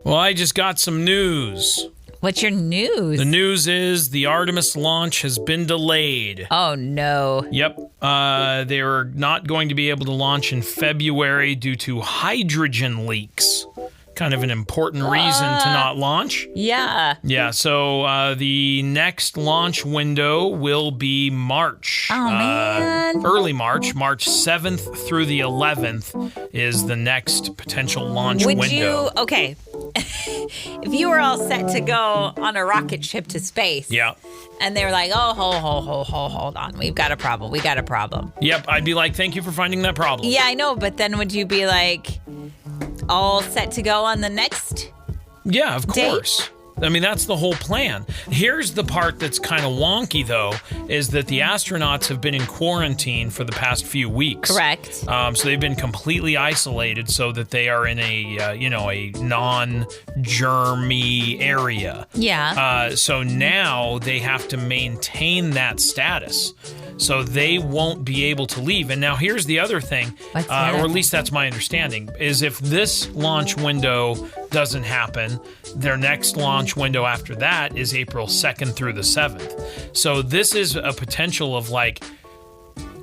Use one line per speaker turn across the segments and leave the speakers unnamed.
Well, I just got some news.
What's your news?
The news is the Artemis launch has been delayed.
Oh, no.
Yep. They are not going to be able to launch in February due to hydrogen leaks. Kind of an important reason to not launch.
Yeah.
Yeah, so the next launch window will be March.
Oh, man.
Early March. March 7th through the 11th is the next potential launch window.
Okay. If you were all set to go on a rocket ship to space.
Yeah.
And they were like, oh, hold on. We've got a problem.
Yep, I'd be like, thank you for finding that problem.
Yeah, I know. But then would you be like, all set to go on the next?
Yeah, of course. I mean, that's the whole plan. Here's the part that's kind of wonky, though, is that the astronauts have been in quarantine for the past few weeks.
Correct.
So they've been completely isolated so that they are in a non-germy area.
Yeah.
So now they have to maintain that status. So they won't be able to leave. And now here's the other thing, or at least that's my understanding, is if this launch window doesn't happen, their next launch window after that is April 2nd through the 7th. So this is a potential of like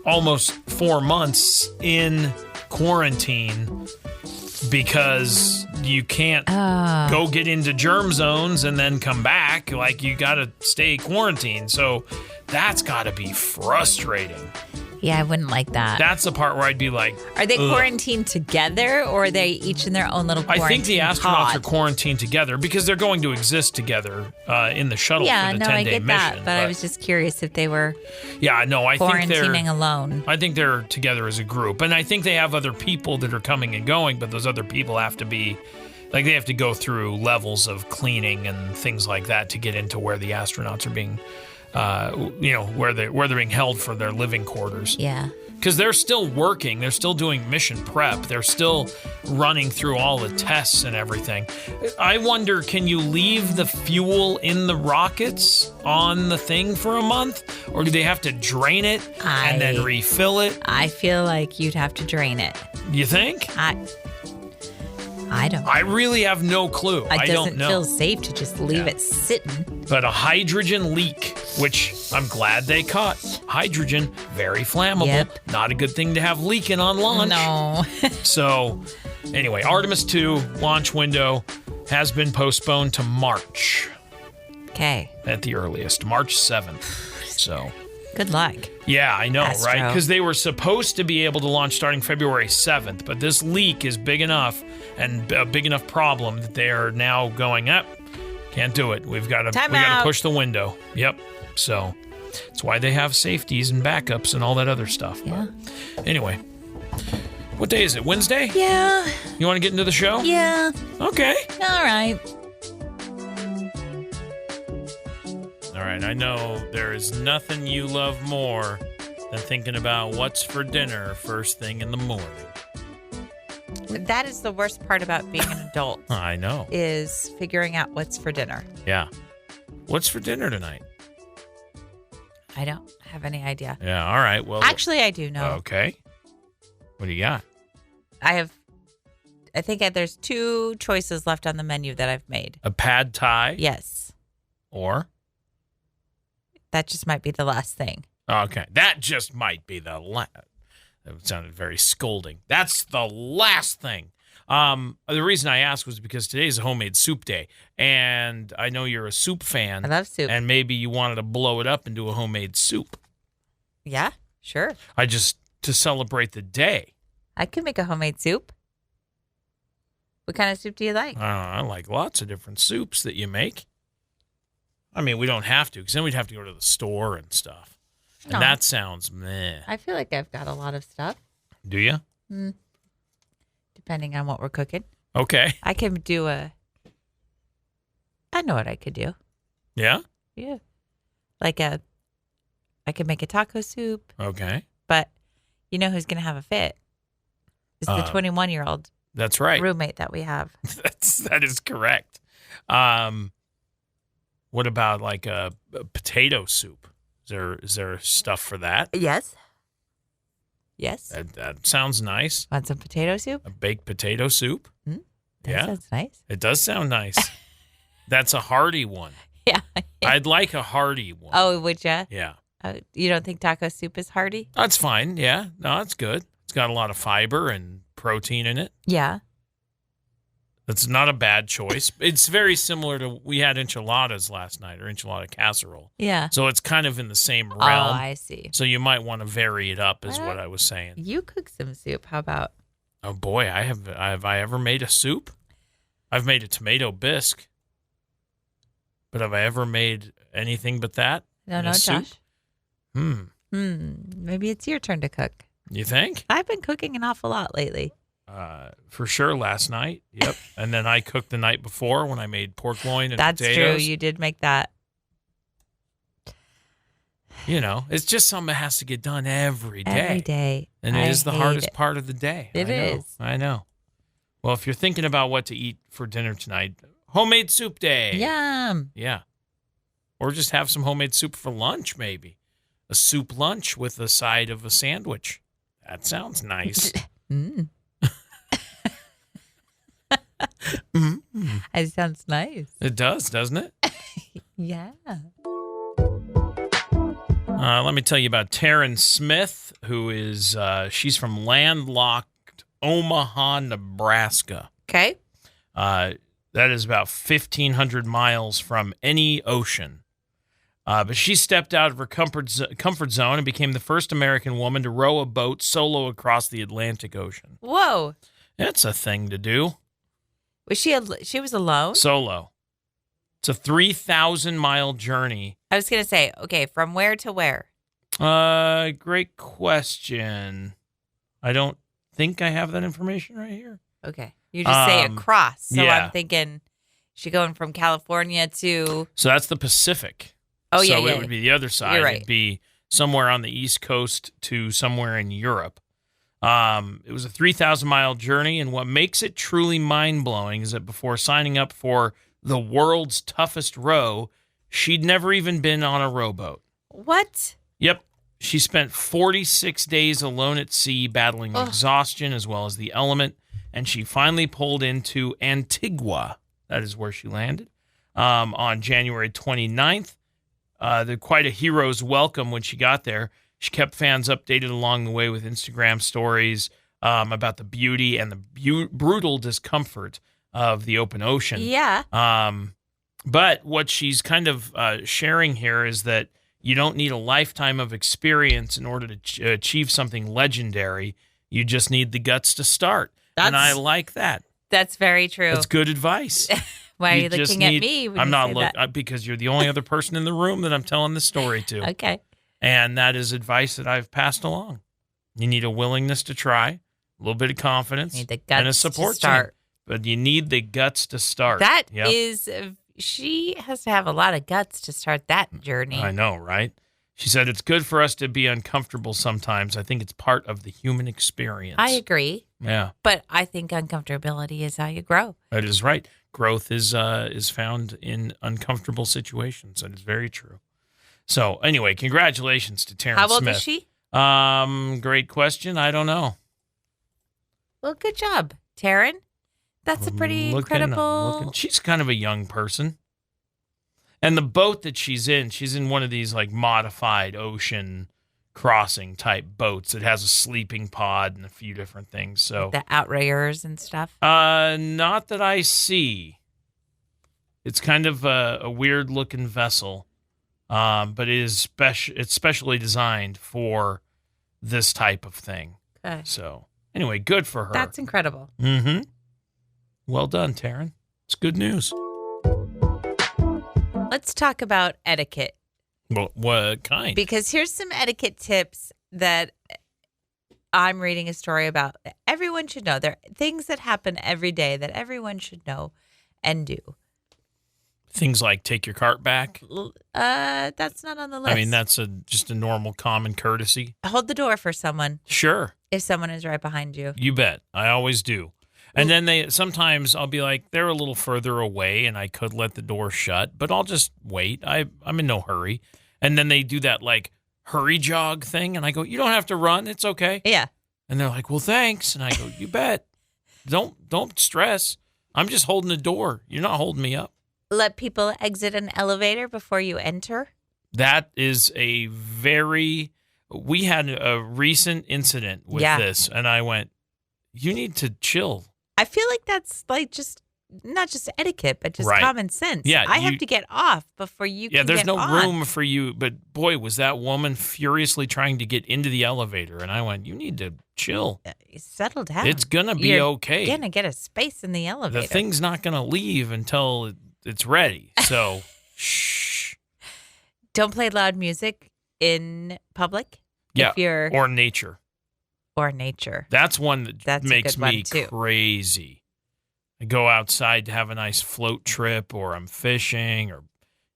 almost 4 months in quarantine because you can't go get into germ zones and then come back. Like, you got to stay quarantined. So that's got to be frustrating.
Yeah, I wouldn't like that.
That's the part where I'd be like,
are they quarantined together, or are they each in their own little quarantine
I think the astronauts
pod?
are quarantined together because they're going to exist together in the shuttle for the 10-day
I get
mission.
that, but I was just curious if they were
I think they're
quarantining alone.
I think they're together as a group, and I think they have other people that are coming and going, but those other people have to be, like, they have to go through levels of cleaning and things like that to get into where the astronauts are being where they're being held for their living quarters.
Yeah.
Because they're still working. They're still doing mission prep. They're still running through all the tests and everything. I wonder, can you leave the fuel in the rockets on the thing for a month? Or do they have to drain it and then refill it?
I feel like you'd have to drain it.
You think?
I don't know.
I really have no clue. I don't know.
It doesn't feel safe to just leave it sitting.
But a hydrogen leak, which I'm glad they caught. Hydrogen, very flammable.
Yep.
Not a good thing to have leaking on launch.
No.
So, anyway, Artemis II launch window has been postponed to March.
Okay.
At the earliest, March 7th. So...
good luck.
Yeah, I know,
Astro.
right? Because they were supposed to be able to launch starting February 7th, but this leak is big enough and a big enough problem that they are now going up. Can't do it. We got to push the window. Yep. So that's why they have safeties and backups and all that other stuff.
Yeah.
But anyway, what day is it? Wednesday?
Yeah.
You want to get into the show?
Yeah.
Okay.
All right.
All right, I know there is nothing you love more than thinking about what's for dinner first thing in the morning.
That is the worst part about being an adult.
I know.
Is figuring out what's for dinner.
Yeah. What's for dinner tonight?
I don't have any idea.
Yeah, all right. Well,
actually, I do know.
Okay. What do you got?
I think there's 2 choices left on the menu that I've made.
A pad thai?
Yes.
Or?
That just might be the last thing.
Okay. That just might be the last. That sounded very scolding. That's the last thing. The reason I asked was because today's a homemade soup day, and I know you're a soup fan.
I love soup.
And maybe you wanted to blow it up into a homemade soup.
Yeah, sure.
To celebrate the day.
I could make a homemade soup. What kind of soup do you like?
I like lots of different soups that you make. I mean, we don't have to, because then we'd have to go to the store and stuff. And that sounds meh.
I feel like I've got a lot of stuff.
Do you?
Depending on what we're cooking.
Okay.
I can do I know what I could do.
Yeah?
Yeah. I could make a taco soup.
Okay.
But you know who's going to have a fit? It's the 21-year-old
That's right.
roommate that we have.
That is correct. What about like a potato soup? Is there stuff for that?
Yes. Yes.
That sounds nice.
Want some potato soup?
A baked potato soup?
Mm-hmm. That sounds nice.
It does sound nice. That's a hearty one.
Yeah.
I'd like a hearty one.
Oh, would you?
Yeah.
You don't think taco soup is hearty?
That's fine. Yeah. No, that's good. It's got a lot of fiber and protein in it.
Yeah.
That's not a bad choice. It's very similar to, we had enchiladas last night, or enchilada casserole.
Yeah.
So it's kind of in the same realm.
Oh, I see.
So you might want to vary it up, is what I was saying.
You cook some soup. How about?
Oh boy, have I ever made a soup? I've made a tomato bisque. But have I ever made anything but that?
No, Josh.
Soup?
Maybe it's your turn to cook.
You think?
I've been cooking an awful lot lately.
For sure last night. Yep. And then I cooked the night before when I made pork loin and
That's
potatoes.
true. You did make that.
You know, it's just something that has to get done every day.
Every day.
And it is the hardest part of the day.
It is.
I know. Well, if you're thinking about what to eat for dinner tonight, homemade soup day.
Yum.
Yeah. Or just have some homemade soup for lunch, maybe. A soup lunch with a side of a sandwich. That sounds nice.
It sounds nice.
It does, doesn't it?
Yeah.
Let me tell you about Taryn Smith, who is, she's from landlocked Omaha, Nebraska.
Okay.
That is about 1,500 miles from any ocean. But she stepped out of her comfort zone and became the first American woman to row a boat solo across the Atlantic Ocean.
Whoa.
That's a thing to do.
Was she was alone?
Solo. It's a 3,000-mile journey.
I was going to say, okay, from where to where?
Great question. I don't think I have that information right here.
Okay. You just say across. So
yeah.
I'm thinking, she going from California to...
So that's the Pacific.
Oh, yeah,
So it would be the other side.
You're right.
It'd be somewhere on the East Coast to somewhere in Europe. It was a 3,000-mile journey, and what makes it truly mind-blowing is that before signing up for the world's toughest row, she'd never even been on a rowboat.
What?
Yep. She spent 46 days alone at sea battling exhaustion as well as the element, and she finally pulled into Antigua. That is where she landed on January 29th. Quite a hero's welcome when she got there. She kept fans updated along the way with Instagram stories about the beauty and the brutal discomfort of the open ocean.
Yeah.
But what she's kind of sharing here is that you don't need a lifetime of experience in order to achieve something legendary. You just need the guts to start. And I like that.
That's very true.
That's good advice.
Why are you looking at me when
I'm
you
not
say
looking because you're the only other person in the room that I'm telling this story to.
Okay.
And that is advice that I've passed along. You need a willingness to try, a little bit of confidence,
need the guts
and a support
to start.
team. But you need the guts to start.
That is, she has to have a lot of guts to start that journey.
I know, right? She said, it's good for us to be uncomfortable sometimes. I think it's part of the human experience.
I agree.
Yeah.
But I think uncomfortability is how you grow.
That is right. Growth is found in uncomfortable situations. That is very true. So anyway, congratulations to Taryn Smith.
How old is she?
Great question. I don't know.
Well, good job, Taryn. That's a pretty incredible...
She's kind of a young person. And the boat that she's in one of these like modified ocean crossing type boats. It has a sleeping pod and a few different things. So
the outriggers and stuff?
Not that I see. It's kind of a weird looking vessel. But it's specially designed for this type of thing.
Okay.
So anyway, good for her.
That's incredible.
Mm-hmm. Well done, Taryn. It's good news.
Let's talk about etiquette.
Well, what kind?
Because here's some etiquette tips that I'm reading a story about that everyone should know. There are things that happen every day that everyone should know and do.
Things like take your cart back?
That's not on the list.
I mean, that's just a normal common courtesy.
Hold the door for someone.
Sure.
If someone is right behind you.
You bet. I always do. And then sometimes I'll be like, they're a little further away and I could let the door shut, but I'll just wait. I'm in no hurry. And then they do that like hurry jog thing. And I go, you don't have to run. It's okay.
Yeah.
And they're like, well, thanks. And I go, you bet. Don't stress. I'm just holding the door. You're not holding me up.
Let people exit an elevator before you enter.
That is we had a recent incident with this, and I went, you need to chill.
I feel like that's like just not just etiquette, but just common sense.
Yeah,
I have to get off before you can
there's
get
no
on.
room for you. But boy, was that woman furiously trying to get into the elevator. And I went, you need to chill.
Settle down.
It's going to be okay.
You're going to get a space in the elevator.
The thing's not going to leave until it's ready. So, shh.
Don't play loud music in public.
Yeah,
if you're,
or nature.
Or nature.
That's one that makes me
too.
Crazy. I go outside to have a nice float trip, or I'm fishing, or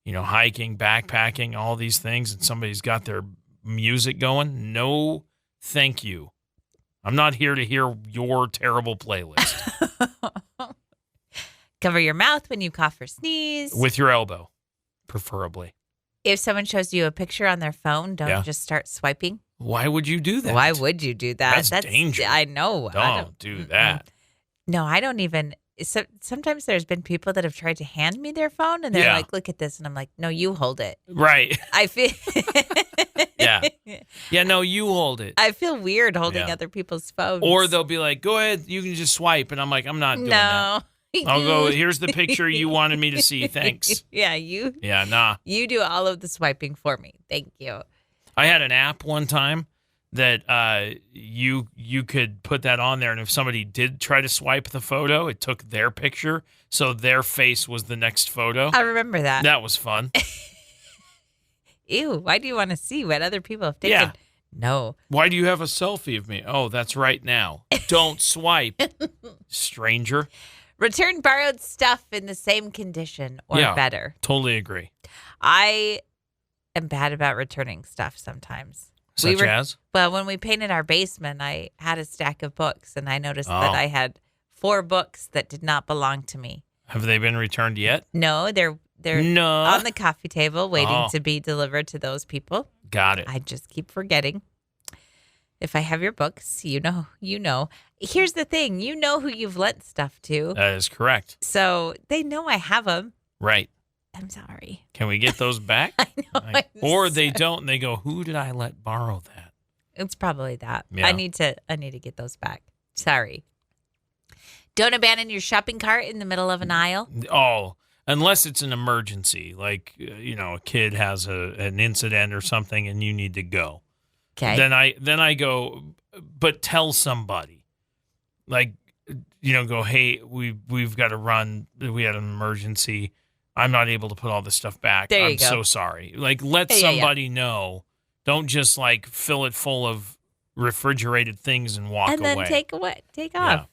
hiking, backpacking, all these things, and somebody's got their music going. No, thank you. I'm not here to hear your terrible playlist.
Cover your mouth when you cough or sneeze.
With your elbow, preferably.
If someone shows you a picture on their phone, don't just start swiping.
Why would you do that?
Why would you do that?
That's dangerous.
I know.
Don't do that.
No, I don't even. So, sometimes there's been people that have tried to hand me their phone, and they're like, look at this. And I'm like, no, you hold it.
Right.
I feel.
Yeah, no, you hold it.
I feel weird holding other people's phones.
Or they'll be like, go ahead, you can just swipe. And I'm like, I'm not doing that. I'll go, here's the picture you wanted me to see. Thanks.
Yeah,
nah.
You do all of the swiping for me. Thank you.
I had an app one time that you could put that on there, and if somebody did try to swipe the photo, it took their picture, so their face was the next photo.
I remember that.
That was fun.
Ew, why do you want to see what other people have taken?
Yeah.
No.
Why do you have a selfie of me? Oh, that's right now. Don't swipe, stranger.
Return borrowed stuff in the same condition or better.
Totally agree.
I am bad about returning stuff sometimes.
Such as?
Well, when we painted our basement, I had a stack of books, and I noticed that I had 4 books that did not belong to me.
Have they been returned yet?
No, they're on the coffee table waiting to be delivered to those people.
Got it.
I just keep forgetting. If I have your books, you know. Here's the thing. You know who you've lent stuff to.
That is correct.
So they know I have them.
Right.
I'm sorry.
Can we get those back?
I know.
Or they don't, and they go, who did I let borrow that?
It's probably that.
Yeah.
I need to get those back. Sorry. Don't abandon your shopping cart in the middle of an aisle.
Oh, unless it's an emergency, like a kid has an incident or something, and you need to go.
Okay.
Then I go, but tell somebody, like, go, hey, we've got to run. We had an emergency. I'm not able to put all this stuff back.
There you
I'm
go.
so sorry. Like, let somebody know. Don't just like fill it full of refrigerated things and walk away.
And then take off.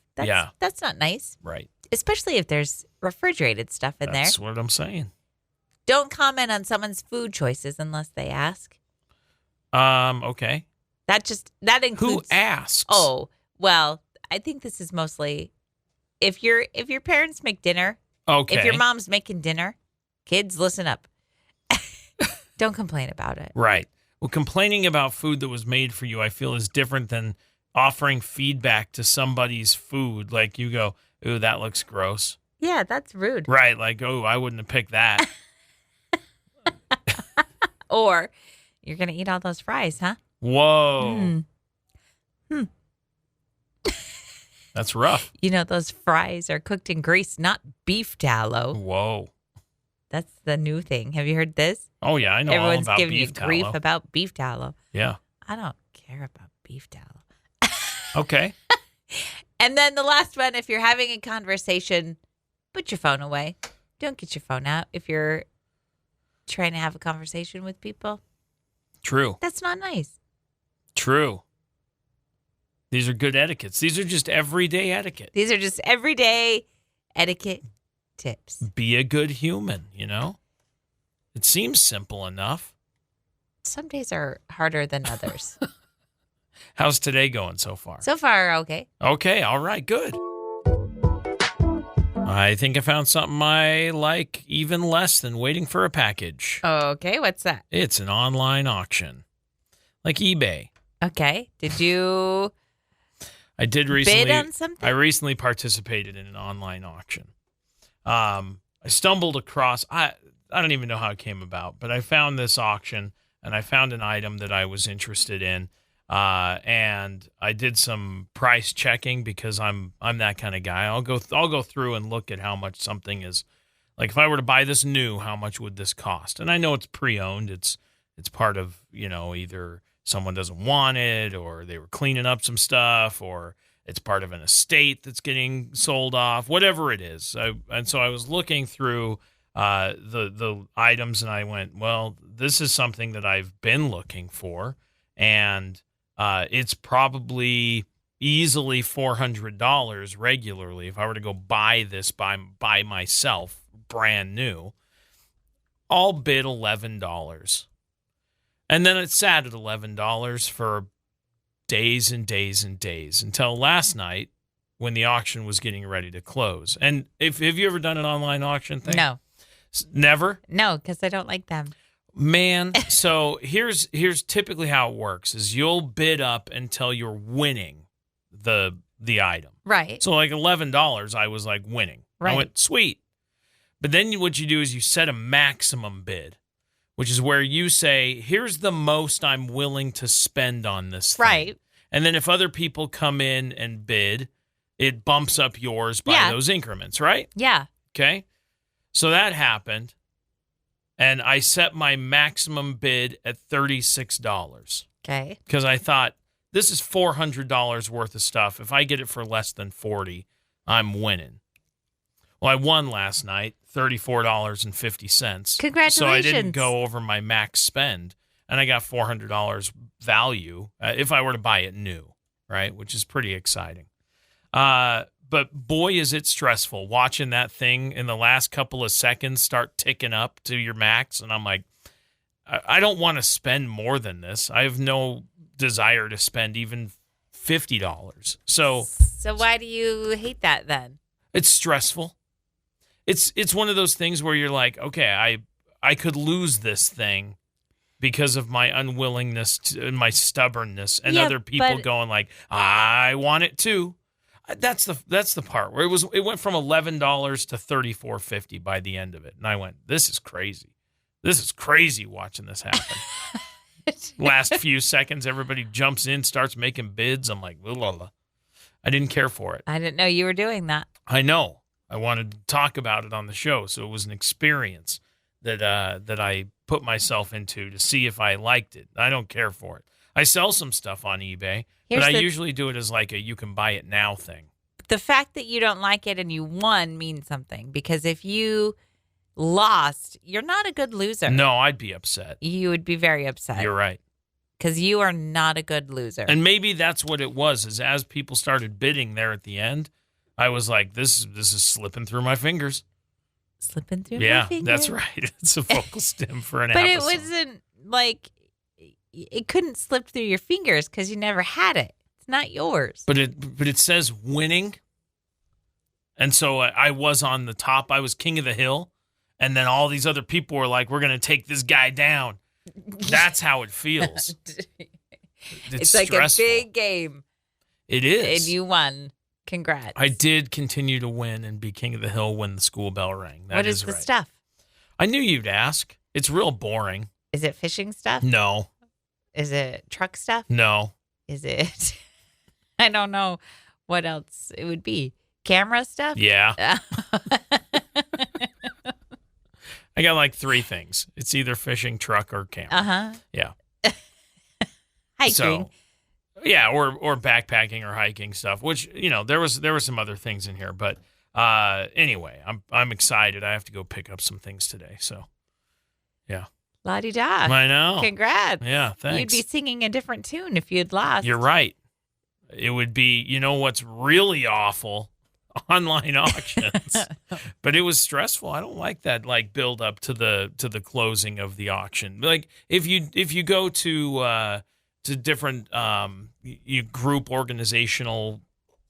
That's not nice.
Right.
Especially if there's refrigerated stuff in there.
That's what I'm saying.
Don't comment on someone's food choices unless they ask.
Okay.
That includes.
Who asks?
Oh, well, I think this is mostly if your parents make dinner.
Okay.
If your mom's making dinner, kids, listen up. Don't complain about it.
Right. Well, complaining about food that was made for you, I feel, is different than offering feedback to somebody's food. Like you go, ooh, that looks gross.
Yeah, that's rude.
Right. Like, oh, I wouldn't have picked that.
Or you're going to eat all those fries, huh?
Whoa. That's rough.
Those fries are cooked in grease, not beef tallow.
Whoa.
That's the new thing. Have you heard this?
Oh, yeah. I know
Everyone's
all about
giving
beef
you
tallow.
grief about beef tallow.
Yeah.
I don't care about beef tallow.
Okay.
And then the last one, if you're having a conversation, put your phone away. Don't get your phone out if you're trying to have a conversation with people.
True.
That's not nice.
True. These are good etiquettes. These are just everyday etiquette.
These are just everyday etiquette tips.
Be a good human, It seems simple enough.
Some days are harder than others.
How's today going so far?
So far, okay.
Okay, all right, good. I think I found something I like even less than waiting for a package.
Okay, what's that?
It's an online auction, like eBay.
Okay. Did you
I did recently.
Bid on something?
I recently participated in an online auction. I stumbled across. I don't even know how it came about, but I found this auction and I found an item that I was interested in. And I did some price checking because I'm that kind of guy. I'll go through and look at how much something is. Like if I were to buy this new, how much would this cost? And I know it's pre-owned. It's part of, either someone doesn't want it or they were cleaning up some stuff or it's part of an estate that's getting sold off, whatever it is. So I was looking through the items and I went, well, this is something that I've been looking for. And it's probably easily $400 regularly if I were to go buy this by myself, brand new. I'll bid $11. And then it sat at $11 for days and days and days until last night when the auction was getting ready to close. And have you ever done an online auction thing?
No.
Never?
No, because I don't like them.
Man, so here's typically how it works is you'll bid up until you're winning the item.
Right.
So like $11, I was like winning.
Right.
I went, sweet. But then what you do is you set a maximum bid, which is where you say, here's the most I'm willing to spend on this thing.
Right.
And then if other people come in and bid, it bumps up yours by those increments, right?
Yeah.
Okay. So that happened. And I set my maximum bid at $36.
Okay.
Because I thought, this is $400 worth of stuff. If I get it for less than $40, I'm winning. Well, I won last night, $34.50.
Congratulations.
So I didn't go over my max spend, and I got $400 value if I were to buy it new, right? Which is pretty exciting. But boy, is it stressful watching that thing in the last couple of seconds start ticking up to your max. And I'm like, I don't want to spend more than this. I have no desire to spend even $50. So
why do you hate that then?
It's stressful. It's one of those things where you're like, okay, I could lose this thing because of my unwillingness and my stubbornness and other people going like, I want it too. That's the part where it went from $11 to $34.50 by the end of it. And I went, this is crazy. This is crazy watching this happen. Last few seconds, everybody jumps in, starts making bids. I'm like, blah. I didn't care for it.
I didn't know you were doing that.
I know. I wanted to talk about it on the show, so it was an experience that I put myself into to see if I liked it. I don't care for it. I sell some stuff on eBay, but I usually do it as like a you can buy it now thing.
The fact that you don't like it and you won means something, because if you lost, you're not a good loser.
No, I'd be upset.
You would be very upset.
You're right.
Because you are not a good loser.
And maybe that's what it was, is as people started bidding there at the end, I was like, this is slipping through my fingers.
Slipping through my fingers?
Yeah, that's right. It's a vocal stem for an
But
episode.
it wasn't like, it couldn't slip through your fingers because you never had it. It's not yours.
But it says winning. And so I was on the top. I was king of the hill. And then all these other people were like, we're going to take this guy down. That's how it feels. It's
like
stressful.
a big game.
It is.
And you won. Congrats.
I did continue to win and be king of the hill when the school bell rang. That
what is the
right.
stuff?
I knew you'd ask. It's real boring.
Is it fishing stuff?
No.
Is it truck stuff?
No.
Is it? I don't know what else it would be. Camera stuff?
Yeah. I got like 3 things. It's either fishing, truck, or camera.
Uh-huh.
Yeah.
Hiking.
So, yeah, or backpacking or hiking stuff, which, there were some other things in here. But anyway, I'm excited. I have to go pick up some things today. So, yeah.
La-di-da.
I know.
Congrats.
Yeah, thanks.
You'd be singing a different tune if you'd lost.
You're right. It would be, what's really awful? Online auctions. But it was stressful. I don't like that build up to the closing of the auction. Like if you go to different you group organizational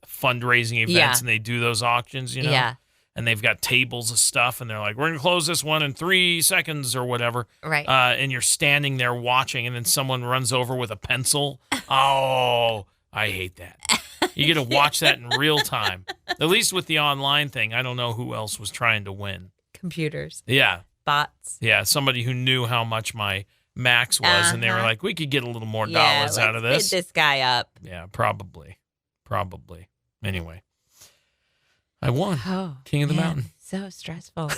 fundraising events and they do those auctions,
Yeah.
and they've got tables of stuff and they're like, we're going to close this one in 3 seconds or whatever.
Right.
And you're standing there watching and then someone runs over with a pencil. Oh, I hate that. You get to watch that in real time. At least with the online thing, I don't know who else was trying to win.
Computers.
Yeah.
Bots.
Yeah, somebody who knew how much my max was, and they were like, we could get a little more dollars out of this.
Let's bid this guy up.
Yeah, probably. Anyway, I won.
Oh,
King of the Mountain.
So stressful.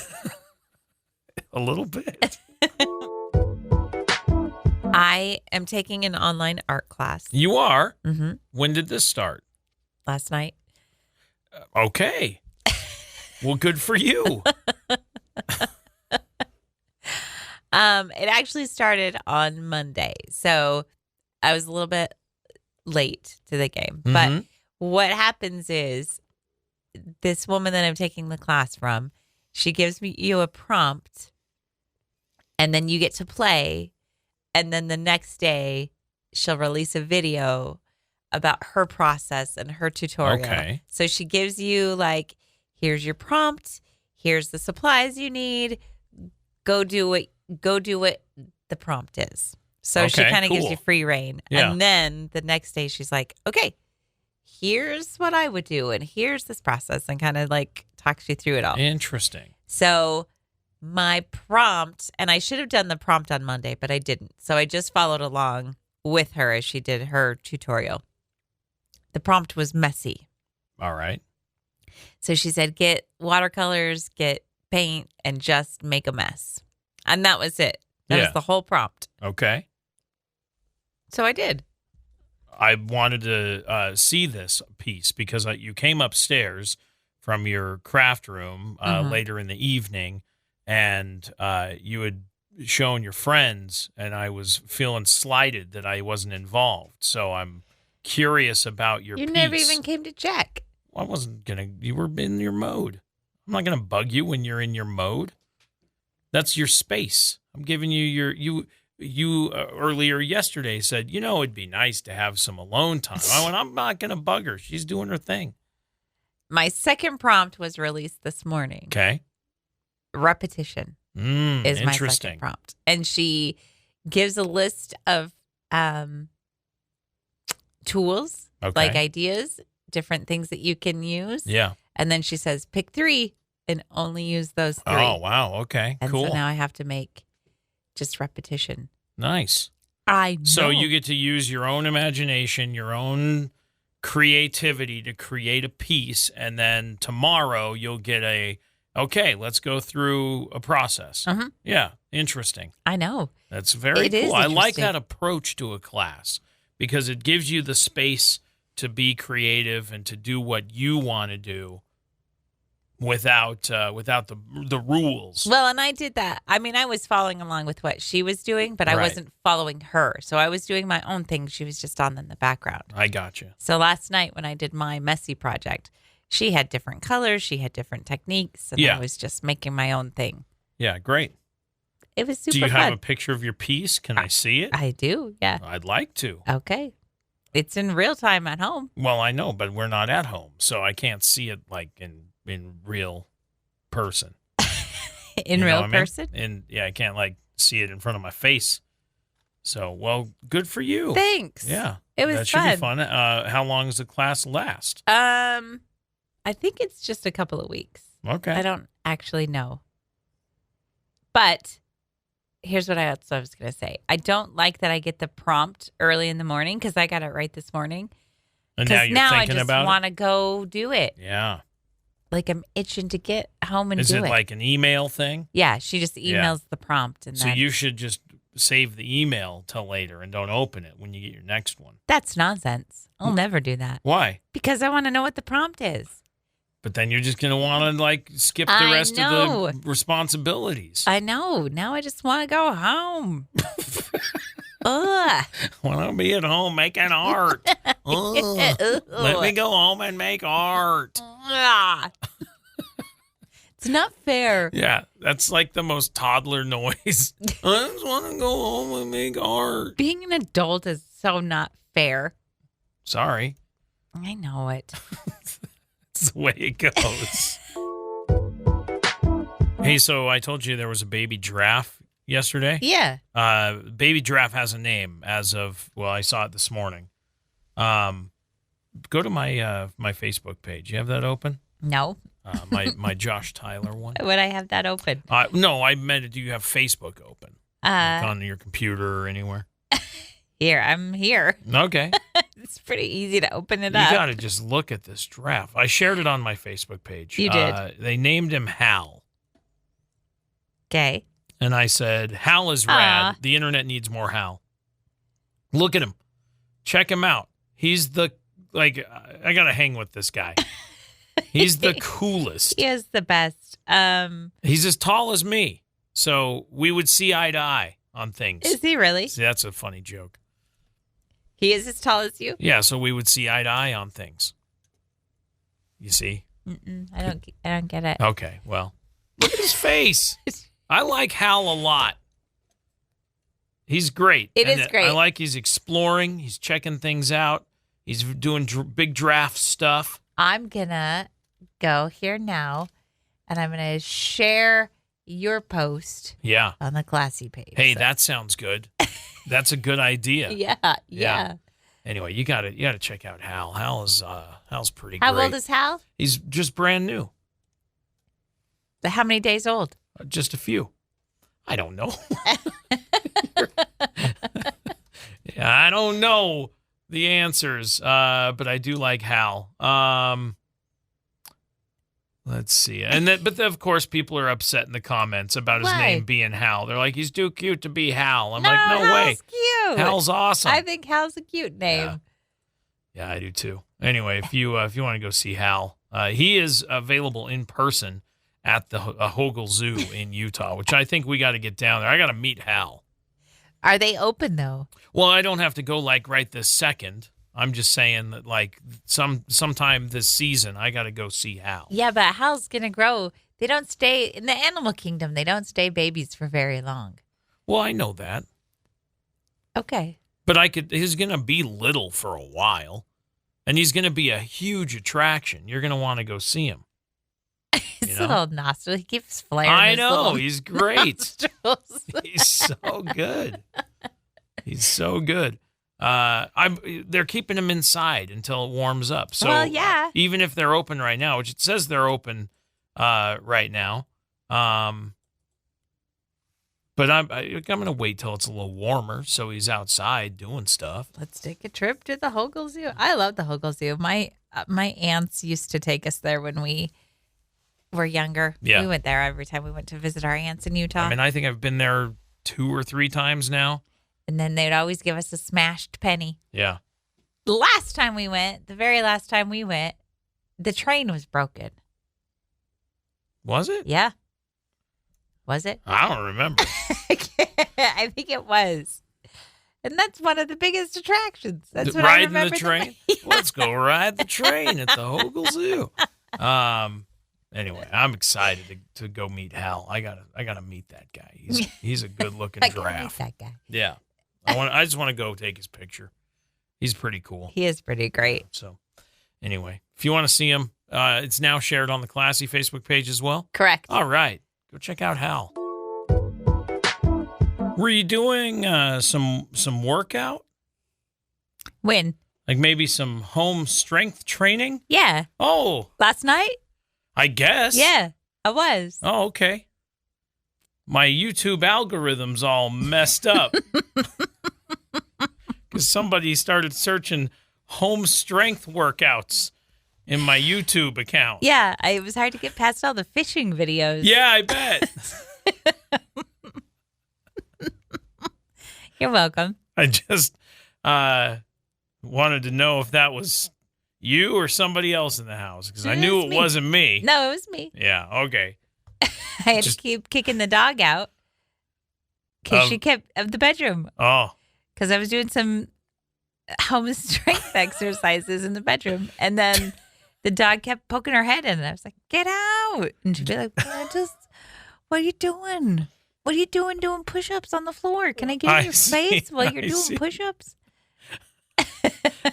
A little bit.
I am taking an online art class.
You are?
Mm-hmm.
When did this start?
Last night.
Okay. Well, good for you.
It actually started on Monday, so I was a little bit late to the game.
Mm-hmm.
But what happens is this woman that I'm taking the class from, she gives you a prompt, and then you get to play, and then the next day she'll release a video about her process and her tutorial.
Okay.
So she gives you like, here's your prompt, here's the supplies you need, go do what the prompt is. So she kind of gives you free reign.
Yeah.
And then the next day she's like, okay, here's what I would do and here's this process, and kind of like talks you through it all.
Interesting.
So my prompt, and I should have done the prompt on Monday, but I didn't. So I just followed along with her as she did her tutorial. The prompt was messy.
All right.
So she said, get watercolors, get paint, and just make a mess. And that was it. That was the whole prompt.
Okay.
So I did.
I wanted to see this piece because you came upstairs from your craft room later in the evening, and you had shown your friends, and I was feeling slighted that I wasn't involved. So I'm curious about your piece.
You never even came to check.
I wasn't going to. You were in your mode. I'm not going to bug you when you're in your mode. That's your space. I'm giving you you earlier yesterday said, it'd be nice to have some alone time. I went, I'm not going to bug her. She's doing her thing.
My second prompt was released this morning.
Okay.
Repetition is my
interesting
second prompt. And she gives a list of tools, like ideas, different things that you can use.
Yeah.
And then she says, pick 3 and only use those 3.
Oh, wow. Okay,
and
cool.
So now I have to make just repetition.
Nice.
I know.
So you get to use your own imagination, your own creativity to create a piece. And then tomorrow you'll get okay, let's go through a process.
Mm-hmm.
Yeah. Interesting.
I know.
That's very cool. I like that approach to a class because it gives you the space to be creative and to do what you want to do without the rules.
Well, and I did that. I mean, I was following along with what she was doing, but I wasn't following her. So I was doing my own thing. She was just on in the background.
I gotcha.
So last night when I did my messy project, she had different colors, she had different techniques, and I was just making my own thing.
Yeah, great.
It was super fun.
Do you have a picture of your piece? Can I see it?
I do, yeah.
I'd like to.
Okay. It's in real time at home.
Well, I know, but we're not at home, so I can't see it like in real person.
In real person?
And I can't see it in front of my face. So, well, good for you.
Thanks.
Yeah.
It was
that should be fun. How long does the class last?
I think it's just a couple of weeks.
Okay.
I don't actually know. But here's what I was going to say. I don't like that I get the prompt early in the morning because I got it right this morning.
And now you're thinking about it?
I just want to go do it.
Yeah.
Like I'm itching to get home and do it.
Is it like an email thing?
Yeah, she just emails the prompt.
So you should just save the email till later and don't open it when you get your next one.
That's nonsense. I'll never do that.
Why?
Because I want to know what the prompt is.
But then you're just going to want to skip the rest of the responsibilities.
I know. Now I just want to go home. Ugh.
Want to be at home making art. Let me go home and make art.
It's not fair.
Yeah, that's like the most toddler noise. I just want to go home and make art.
Being an adult is so not fair.
Sorry.
I know it.
That's the way it goes. Hey, so I told you there was a baby giraffe yesterday?
Yeah.
Baby giraffe has a name as of, I saw it this morning. Go to my my Facebook page. You have that open?
No.
My Josh Tyler one.
Would I have that open?
No, I meant, do you have Facebook open? Like on your computer or anywhere?
Here, I'm here.
Okay.
It's pretty easy to open it up.
You got to just look at this giraffe. I shared it on my Facebook page.
You did.
They named him Hal.
Okay.
And I said, Hal is rad. The internet needs more Hal. Look at him. Check him out. He's I got to hang with this guy. He's the coolest.
He is the best.
He's as tall as me. So we would see eye to eye on things.
Is he really?
See, that's a funny joke.
He is as tall as you?
Yeah, so we would see eye to eye on things. You see?
I don't get it.
Okay, well, look at his face. I like Hal a lot. He's great.
It is great.
I like he's exploring. He's checking things out. He's doing big draft stuff.
I'm going to go here now, and I'm going to share your post on the Classy page.
Hey, that sounds good. That's a good idea.
Yeah.
Anyway, you gotta check out Hal. Hal's pretty great.
How old is Hal?
He's just brand new.
How many days old?
Just a few. I don't know. I don't know the answers, but I do like Hal. Let's see. But of course, people are upset in the comments about his name being Hal. They're like, he's too cute to be Hal. I'm like, no way.
Hal's cute.
Hal's awesome.
I think Hal's a cute name.
Yeah, I do too. Anyway, if you want to go see Hal, he is available in person at the Hogle Zoo in Utah, which I think we got to get down there. I got to meet Hal.
Are they open though?
Well, I don't have to go right this second. I'm just saying that sometime this season I got to go see Hal. Yeah,
but Hal's going to grow. They don't stay in the animal kingdom. They don't stay babies for very long.
Well, I know that.
Okay.
But he's going to be little for a while, and he's going to be a huge attraction. You're going to want to go see him.
His little nostril, he keeps flaring.
I know, he's great. He's so good. He's so good. They're keeping them inside until it warms up. So even if they're open right now, which it says they're open right now, but I'm going to wait till it's a little warmer so he's outside doing stuff.
Let's take a trip to the Hogle Zoo. I love the Hogle Zoo. My aunts used to take us there when we were younger.
Yeah.
We went there every time we went to visit our aunts in Utah.
I mean, I think I've been there 2 or 3 times now.
And then they'd always give us a smashed penny.
Yeah.
The very last time we went, the train was broken.
Was it?
Yeah. Was it?
I don't remember.
I think it was. And that's one of the biggest attractions. That's what
Riding
I remember.
The train? Let's go ride the train at the Hogle Zoo. Anyway, I'm excited to go meet Hal. I gotta meet that guy. He's a good looking giraffe.
Meet that guy.
Yeah. I just want to go take his picture. He's pretty cool.
He is pretty great.
So anyway, if you want to see him, it's now shared on the Classy Facebook page as well.
Correct.
All right. Go check out Hal. Were you doing some workout?
When?
Like maybe some home strength training?
Yeah.
Oh.
Last night?
I guess.
Yeah, I was.
Oh, okay. My YouTube algorithm's all messed up. Because somebody started searching home strength workouts in my YouTube account.
Yeah, it was hard to get past all the fishing videos.
Yeah, I bet.
You're welcome.
I just wanted to know if that was you or somebody else in the house, because I knew it wasn't me.
No, it was me.
Yeah, okay.
I had to keep kicking the dog out because she kept of the bedroom.
Oh.
Because I was doing some home strength exercises in the bedroom. And then the dog kept poking her head in. And I was like, get out. And she'd be like, what are you doing? What are you doing push-ups on the floor? Can I get in your face while you're doing push-ups?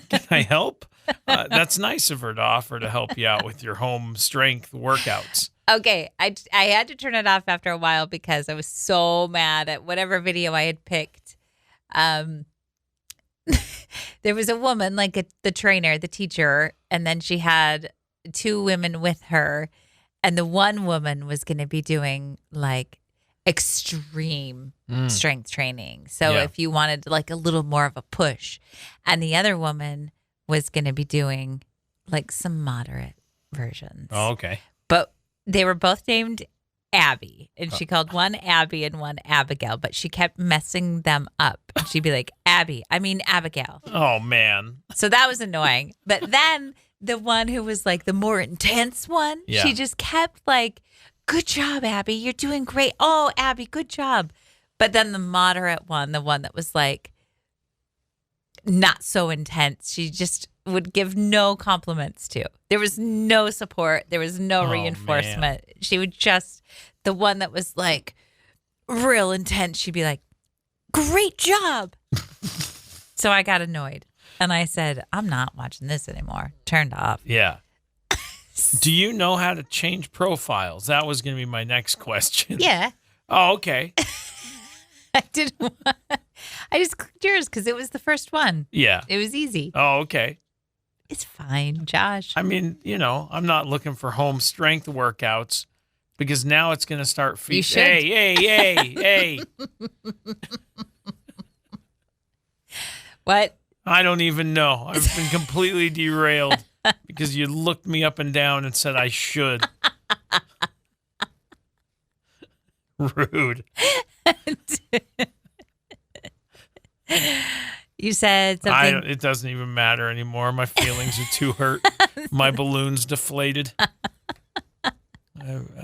Can I help? That's nice of her to offer to help you out with your home strength workouts.
Okay, I had to turn it off after a while because I was so mad at whatever video I had picked. there was a woman, like the trainer, the teacher, and then she had 2 women with her. And the one woman was going to be doing like extreme strength training. So if you wanted like a little more of a push, and the other woman was going to be doing like some moderate versions.
Oh, okay.
But they were both named Abby, and she called one Abby and one Abigail, but she kept messing them up. She'd be like, Abigail.
Oh, man.
So that was annoying. But then the one who was like the more intense one, she just kept like, good job, Abby. You're doing great. Oh, Abby, good job. But then the moderate one, the one that was like not so intense, she just would give no compliments to. There was no support. There was no reinforcement. Man. She would just, the one that was like real intense, she'd be like, great job. So I got annoyed. And I said, I'm not watching this anymore. Turned off.
Yeah. Do you know how to change profiles? That was going to be my next question.
Yeah.
Oh, okay.
I didn't want, I just clicked yours because it was the first one.
Yeah.
It was easy.
Oh, okay.
It's fine, Josh.
I mean, I'm not looking for home strength workouts because now it's going to start featuring.
You should.
Hey.
What?
I don't even know. I've been completely derailed because you looked me up and down and said I should. Rude.
You said something.
It doesn't even matter anymore. My feelings are too hurt. My balloon's deflated. I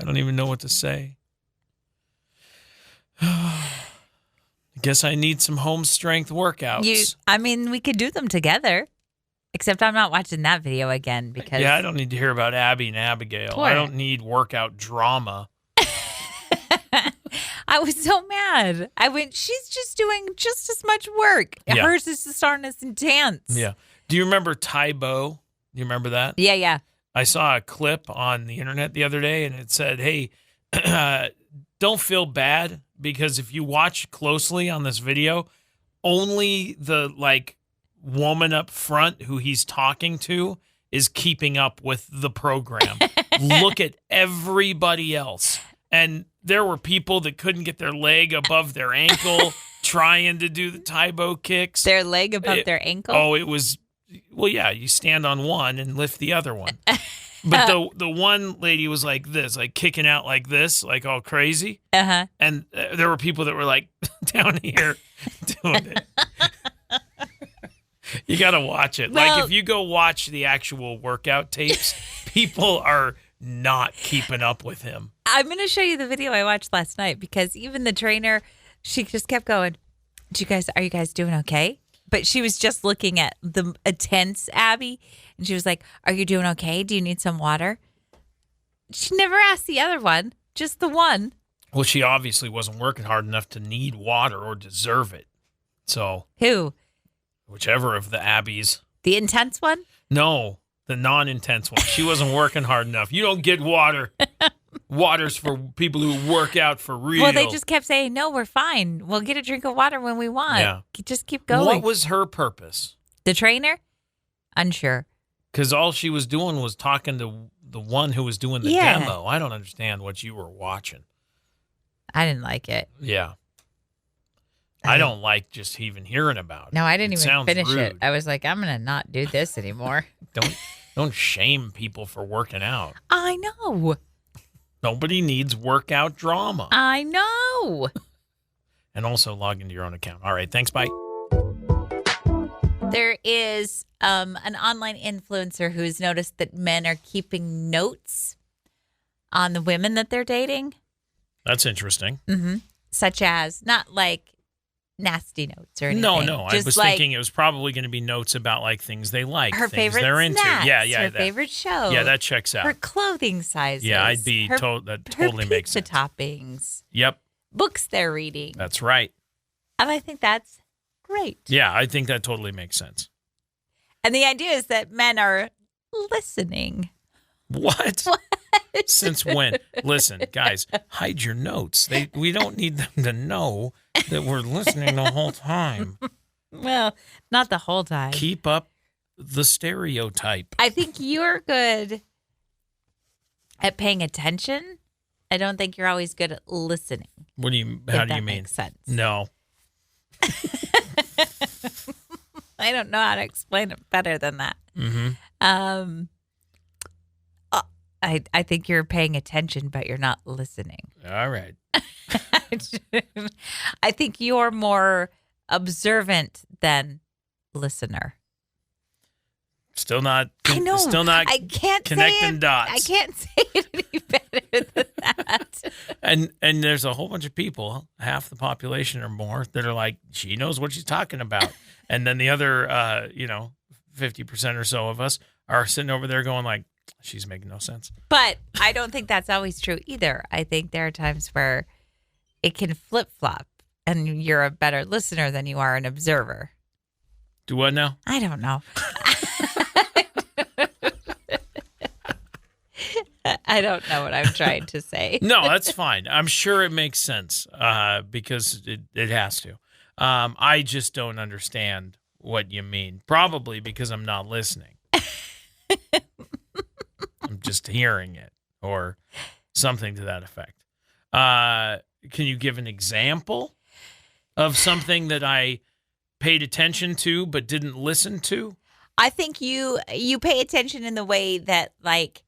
don't even know what to say. I guess I need some home strength workouts.
We could do them together. Except I'm not watching that video again because...
Yeah, I don't need to hear about Abby and Abigail.
Poor.
I don't need workout drama.
I was so mad. I went, she's just doing just as much work.
Yeah.
Hers is just aren't as intense.
Yeah. Do you remember Tybo? Do you remember that?
Yeah.
I saw a clip on the internet the other day, and it said, hey, don't feel bad, because if you watch closely on this video, only the, woman up front who he's talking to is keeping up with the program. Look at everybody else. And there were people that couldn't get their leg above their ankle trying to do the Tybo kicks.
Their leg above their ankle?
Oh, it was, well, yeah, you stand on one and lift the other one. But the one lady was like this, like kicking out like this, like all crazy.
Uh-huh.
And there were people that were like down here doing it. You got to watch it.
Well,
if you go watch the actual workout tapes, people are not keeping up with him.
I'm going to show you the video I watched last night because even the trainer, she just kept going, are you guys doing okay? But she was just looking at the intense Abby, and she was like, are you doing okay? Do you need some water? She never asked the other one, just the one.
Well, she obviously wasn't working hard enough to need water or deserve it. So
who?
Whichever of the Abbies.
The intense one?
No, the non-intense one. She wasn't working hard enough. You don't get water. Water's for people who work out for real.
Well, they just kept saying, no, we're fine. We'll get a drink of water when we want.
Yeah.
Just keep going.
What was her purpose?
The trainer? Unsure.
Because all she was doing was talking to the one who was doing the demo. I don't understand what you were watching.
I didn't like it.
Yeah. I don't like just even hearing about it.
No, I didn't even finish
rude.
it. I was like, I'm going to not do this anymore.
Don't shame people for working out.
I know.
Nobody needs workout drama.
I know.
And also log into your own account. All right, thanks, bye.
There is an online influencer who's noticed that men are keeping notes on the women that they're dating.
That's interesting.
Mm-hmm. Such as, not like nasty notes or anything.
No. I was thinking it was probably going to be notes about things they like,
her
things
favorite
they're into.
snacks,
Yeah,
her favorite show.
Yeah, that checks out.
Her clothing sizes.
Yeah, I'd be that totally makes sense.
Pizza toppings.
Yep.
Books they're reading.
That's right.
And I think that's great.
Yeah, I think that totally makes sense.
And the idea is that men are listening.
What? Since when? Listen, guys, hide your notes. We don't need them to know that we're listening the whole time.
Well, not the whole time.
Keep up the stereotype.
I think you're good at paying attention. I don't think you're always good at listening.
How do you mean?
Makes sense.
No.
I don't know how to explain it better than that.
Mm-hmm.
I think you're paying attention, but you're not listening.
All right.
I think you're more observant than listener.
Still not.
I know.
Still not.
I can't
connecting dots.
I can't say it any better than that.
And there's a whole bunch of people, half the population or more, that are like, she knows what she's talking about. And then the other, 50% or so of us are sitting over there going like, she's making no sense.
But I don't think that's always true either. I think there are times where it can flip-flop and you're a better listener than you are an observer.
Do what now?
I don't know. I don't know what I'm trying to say.
No, that's fine. I'm sure it makes sense because it has to. I just don't understand what you mean. Probably because I'm not listening. I'm just hearing it or something to that effect. Can you give an example of something that I paid attention to but didn't listen to?
I think you pay attention in the way that, like,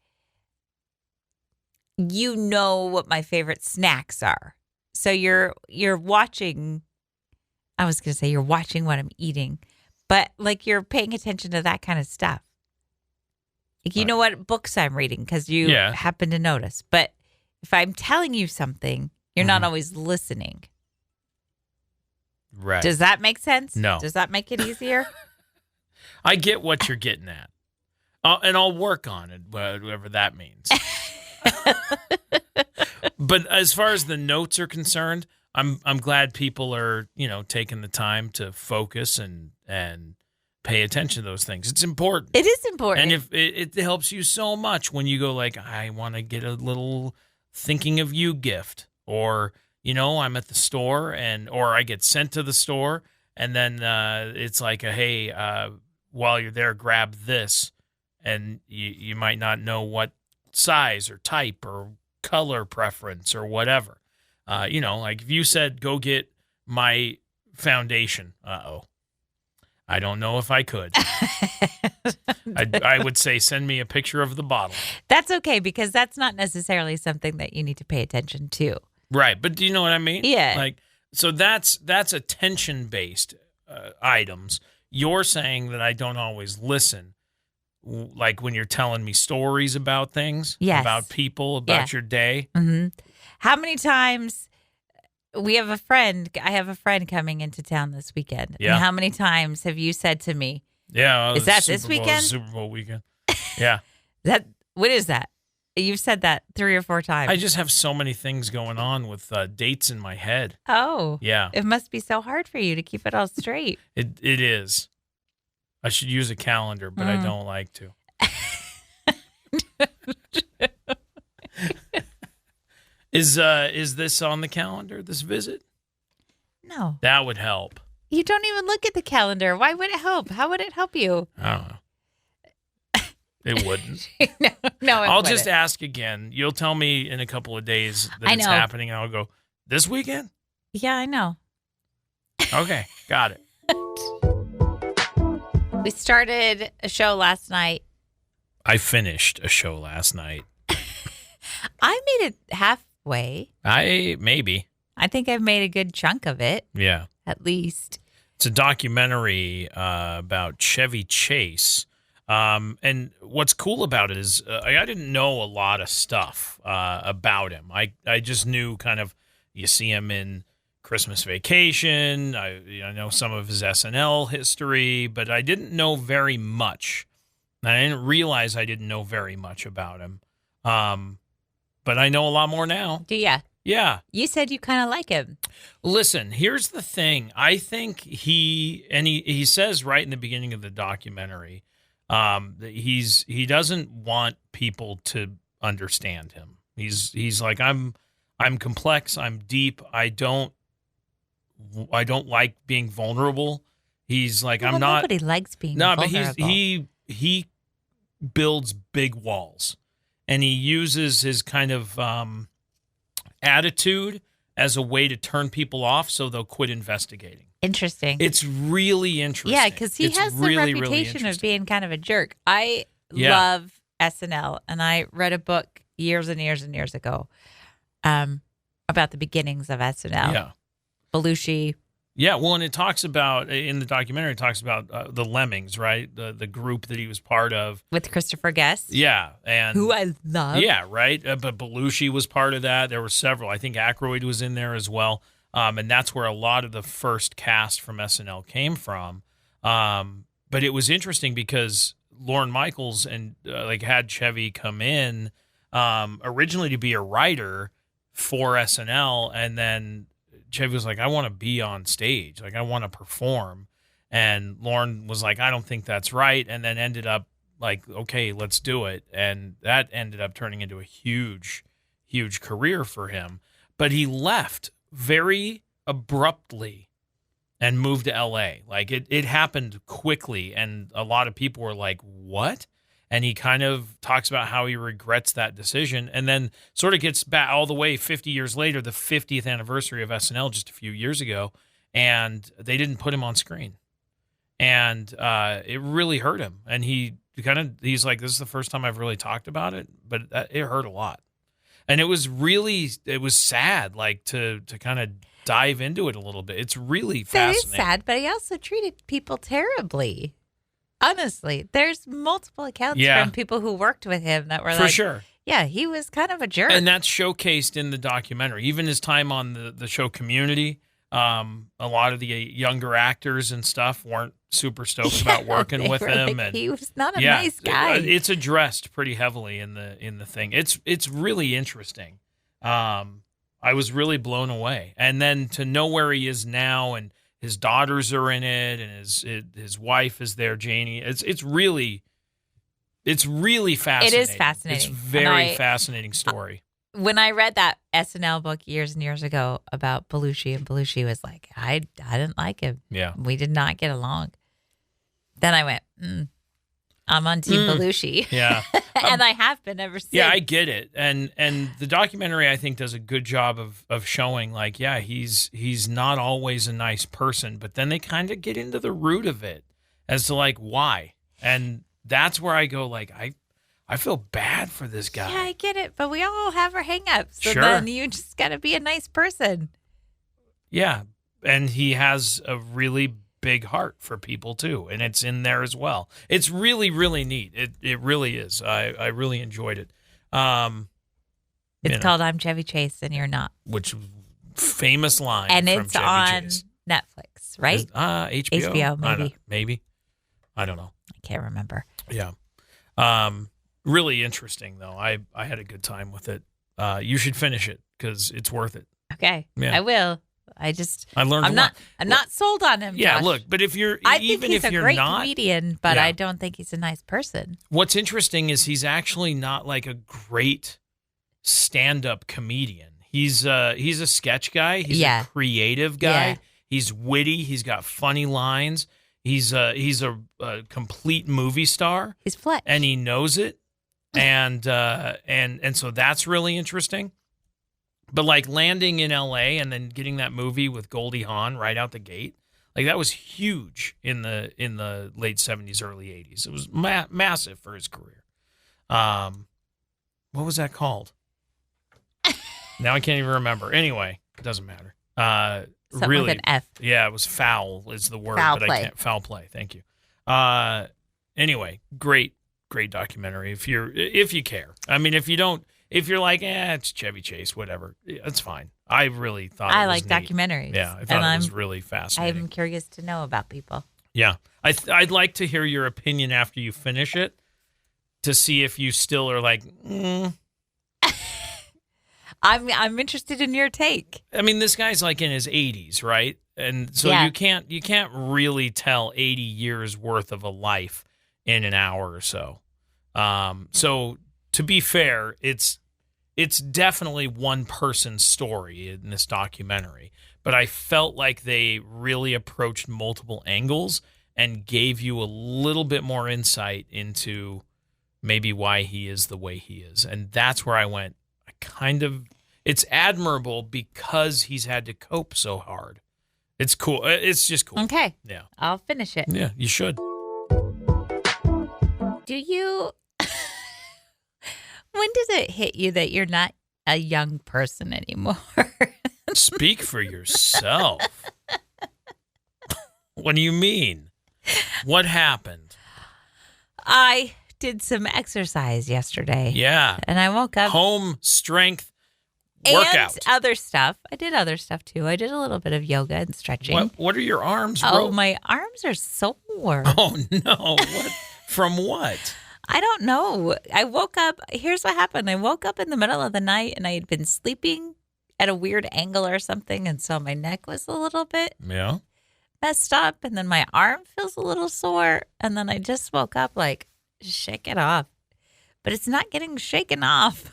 you know what my favorite snacks are. So you're watching. I was going to say you're watching what I'm eating, but like you're paying attention to that kind of stuff. You know what books I'm reading because you happen to notice. But if I'm telling you something, you're not always listening.
Right.
Does that make sense?
No.
Does that make it easier?
I get what you're getting at. And I'll work on it, whatever that means. But as far as the notes are concerned, I'm glad people are, taking the time to focus and pay attention to those things. It's important.
It is important.
And if it helps you so much when you go like, I want to get a little thinking of you gift, or, I'm at the store or I get sent to the store and then it's like hey, while you're there, grab this, and you might not know what size or type or color preference or whatever. Like if you said, go get my foundation. I don't know if I could. I would say, send me a picture of the bottle.
That's okay, because that's not necessarily something that you need to pay attention to.
Right. But do you know what I mean?
Yeah.
Like, so that's attention-based items. You're saying that I don't always listen. Like when you're telling me stories about things, about people, about your day.
Mm-hmm. How many times I have a friend coming into town this weekend.
Yeah.
And how many times have you said to me,
is that
this weekend?
Super Bowl weekend. Yeah.
What is that? You've said that 3 or 4 times.
I just have so many things going on with dates in my head.
Oh.
Yeah.
It must be so hard for you to keep it all straight.
It is. I should use a calendar, but I don't like to. Is this on the calendar, this visit?
No.
That would help.
You don't even look at the calendar. Why would it help? How would it help you?
I don't know. It wouldn't.
No,
I'll just ask again. You'll tell me in a couple of days that it's happening, and I'll go, this weekend?
Yeah, I know.
Okay, got it.
We started a show last night.
I finished a show last night.
I made it halfway.
Maybe.
I think I've made a good chunk of it.
Yeah.
At least.
It's a documentary about Chevy Chase. And what's cool about it is I didn't know a lot of stuff about him. I just knew kind of, you see him in Christmas Vacation. I know some of his SNL history, but I didn't know very much. And I didn't realize I didn't know very much about him. But I know a lot more now.
Do ya?
Yeah.
You said you kind of like him.
Listen, here's the thing. I think he says right in the beginning of the documentary, that he doesn't want people to understand him. He's like, I'm complex, I'm deep, I don't like being vulnerable He's like, I'm not.
Nobody likes being
no,
vulnerable.
but he builds big walls, and he uses his kind of attitude as a way to turn people off, so they'll quit investigating.
Interesting.
It's really interesting.
Yeah, because he has the reputation of being kind of a jerk. I love SNL, and I read a book years and years and years ago about the beginnings of SNL.
Yeah.
Belushi.
Yeah, well, and it talks about, in the documentary, it talks about the Lemmings, right? The group that he was part of.
With Christopher Guest.
Yeah. And
who I love.
Yeah, right? But Belushi was part of that. There were several. I think Aykroyd was in there as well. And that's where a lot of the first cast from SNL came from. But it was interesting because Lorne Michaels and had Chevy come in originally to be a writer for SNL, and then Chevy was like, I want to be on stage. Like, I want to perform. And Lorne was like, I don't think that's right. And then ended up like, okay, let's do it. And that ended up turning into a huge, huge career for him. But he left very abruptly and moved to LA. Like, it happened quickly. And a lot of people were like, what? And he kind of talks about how he regrets that decision, and then sort of gets back all the way 50 years later, the 50th anniversary of SNL just a few years ago, and they didn't put him on screen. And it really hurt him. And he's like, this is the first time I've really talked about it, but it hurt a lot. And it was sad, like to kind of dive into it a little bit. It's really fascinating.
It is sad, but he also treated people terribly. Honestly, there's multiple accounts from people who worked with him that were
for sure.
Yeah, he was kind of a jerk.
And that's showcased in the documentary. Even his time on the show Community, a lot of the younger actors and stuff weren't super stoked about working with him.
Like, and he was not a nice guy.
It's addressed pretty heavily in the thing. It's really interesting. I was really blown away. And then to know where he is now, and his daughters are in it, and his wife is there, Janie. It's really fascinating.
It is fascinating.
It's very fascinating story.
When I read that SNL book years and years ago about Belushi, and Belushi was like, I didn't like him.
Yeah.
We did not get along. Then I went, I'm on Team Belushi.
Yeah.
And I have been ever since.
Yeah, I get it. And the documentary, I think, does a good job of showing, like, yeah, he's not always a nice person, but then they kind of get into the root of it as to, like, why. And that's where I go, like, I feel bad for this guy.
Yeah, I get it. But we all have our hang-ups. So
sure.
Then you just got to be a nice person.
Yeah. And he has a really big heart for people too, and it's in there as well. It's really, really neat. It really is. I really enjoyed it.
It's called I'm Chevy Chase and You're Not.
Which famous line.
And
from
it's
Chevy
on
Chase.
Netflix, right?
HBO.
HBO,
maybe. I don't know.
I can't remember.
Yeah. Really interesting though. I had a good time with it. You should finish it because it's worth it.
Okay.
Yeah.
I will. I learned
a lot.
I'm not sold on him.
Yeah,
Josh.
look, but I think
he's a great comedian, but I don't think he's a nice person.
What's interesting is he's actually not like a great stand-up comedian. He's a sketch guy. He's a creative guy.
Yeah.
He's witty. He's got funny lines. He's a complete movie star.
He's Fletch,
and he knows it. And so that's really interesting. But like landing in LA and then getting that movie with Goldie Hawn right out the gate, like that was huge in the late 70s, early 80s. It was massive for his career. What was that called? Now I can't even remember. Anyway, it doesn't matter.
Something
really,
with an F.
Yeah, it was foul is the word.
Foul
but
play.
I can't. Foul play. Thank you. Anyway, great documentary. If you care. I mean, if you're like, it's Chevy Chase, whatever, it's fine. I really thought
I
it was
like
neat.
documentaries.
Yeah, I thought it was really fascinating.
I'm curious to know about people.
Yeah, I'd like to hear your opinion after you finish it to see if you still are like.
I'm interested in your take.
I mean, this guy's like in his 80s, right? And so you can't really tell 80 years worth of a life in an hour or so. So to be fair, it's it's definitely one person's story in this documentary, but I felt like they really approached multiple angles and gave you a little bit more insight into maybe why he is the way he is. And that's where I went, it's admirable because he's had to cope so hard. It's cool. It's just cool.
Okay.
Yeah.
I'll finish it.
Yeah, you should.
Do you, when does it hit you that you're not a young person anymore?
Speak for yourself. What do you mean? What happened?
I did some exercise yesterday.
Yeah.
And I woke up.
Home strength workout.
And other stuff. I did other stuff too. I did a little bit of yoga and stretching.
What are your arms?
Oh, my arms are sore.
Oh, no. What? From what?
I don't know. I woke up. Here's what happened. I woke up in the middle of the night and I had been sleeping at a weird angle or something. And so my neck was a little bit messed up. And then my arm feels a little sore. And then I just woke up like, shake it off. But it's not getting shaken off.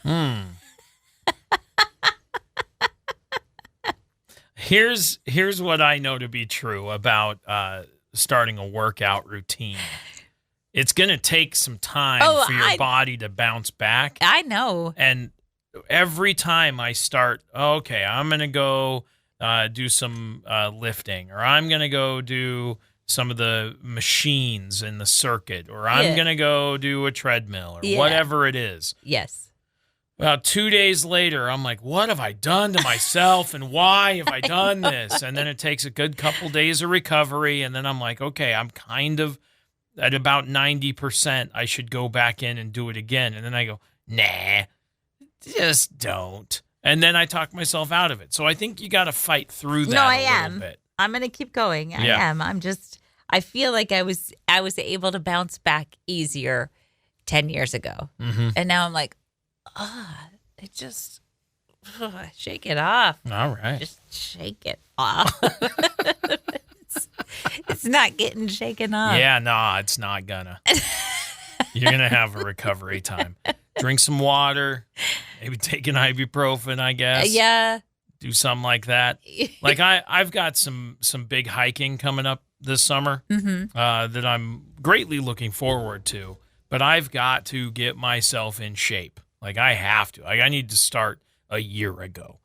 Here's what I know to be true about starting a workout routine. It's going to take some time for your body to bounce back.
I know.
And every time I start, okay, I'm going to go do some lifting, or I'm going to go do some of the machines in the circuit, or I'm going to go do a treadmill, or whatever it is.
Yes.
About 2 days later, I'm like, what have I done to myself, and why have I done this? And then it takes a good couple days of recovery, and then I'm like, okay, I'm kind of at about 90%. I should go back in and do it again. And then I go, nah, just don't. And then I talk myself out of it. So I think you got to fight through that a little bit.
I'm going to keep going. I am. I feel like I was able to bounce back easier 10 years ago.
Mm-hmm.
And now I'm like, shake it off.
All right.
Just shake it off. It's not getting shaken off.
Yeah, no, it's not gonna. You're going to have a recovery time. Drink some water, maybe take an ibuprofen, I guess.
Yeah.
Do something like that. Like I've got some big hiking coming up this summer that I'm greatly looking forward to, but I've got to get myself in shape. Like I have to. Like I need to start a year ago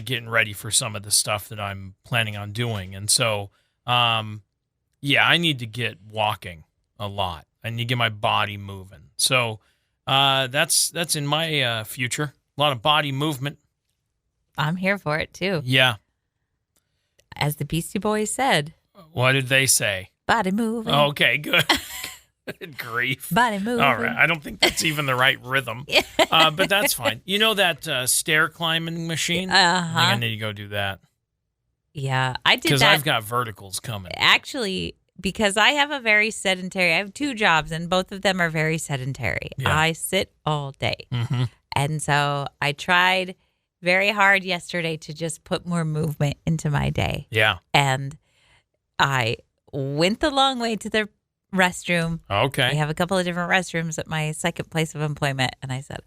getting ready for some of the stuff that I'm planning on doing. And so, I need to get walking a lot. I need to get my body moving. So that's in my future. A lot of body movement.
I'm here for it, too.
Yeah.
As the Beastie Boys said.
What did they say?
Body moving.
Okay, good. Good grief.
Body moving.
All right. I don't think that's even the right rhythm. But that's fine. You know that stair climbing machine? I think I need to go do that.
Yeah, I did that.
Because I've got verticals coming.
Actually, because I have I have 2 jobs, and both of them are very sedentary.
Yeah.
I sit all day.
Mm-hmm.
And so I tried very hard yesterday to just put more movement into my day.
Yeah.
And I went the long way to the restroom.
Okay.
We have a couple of different restrooms at my second place of employment. And I said,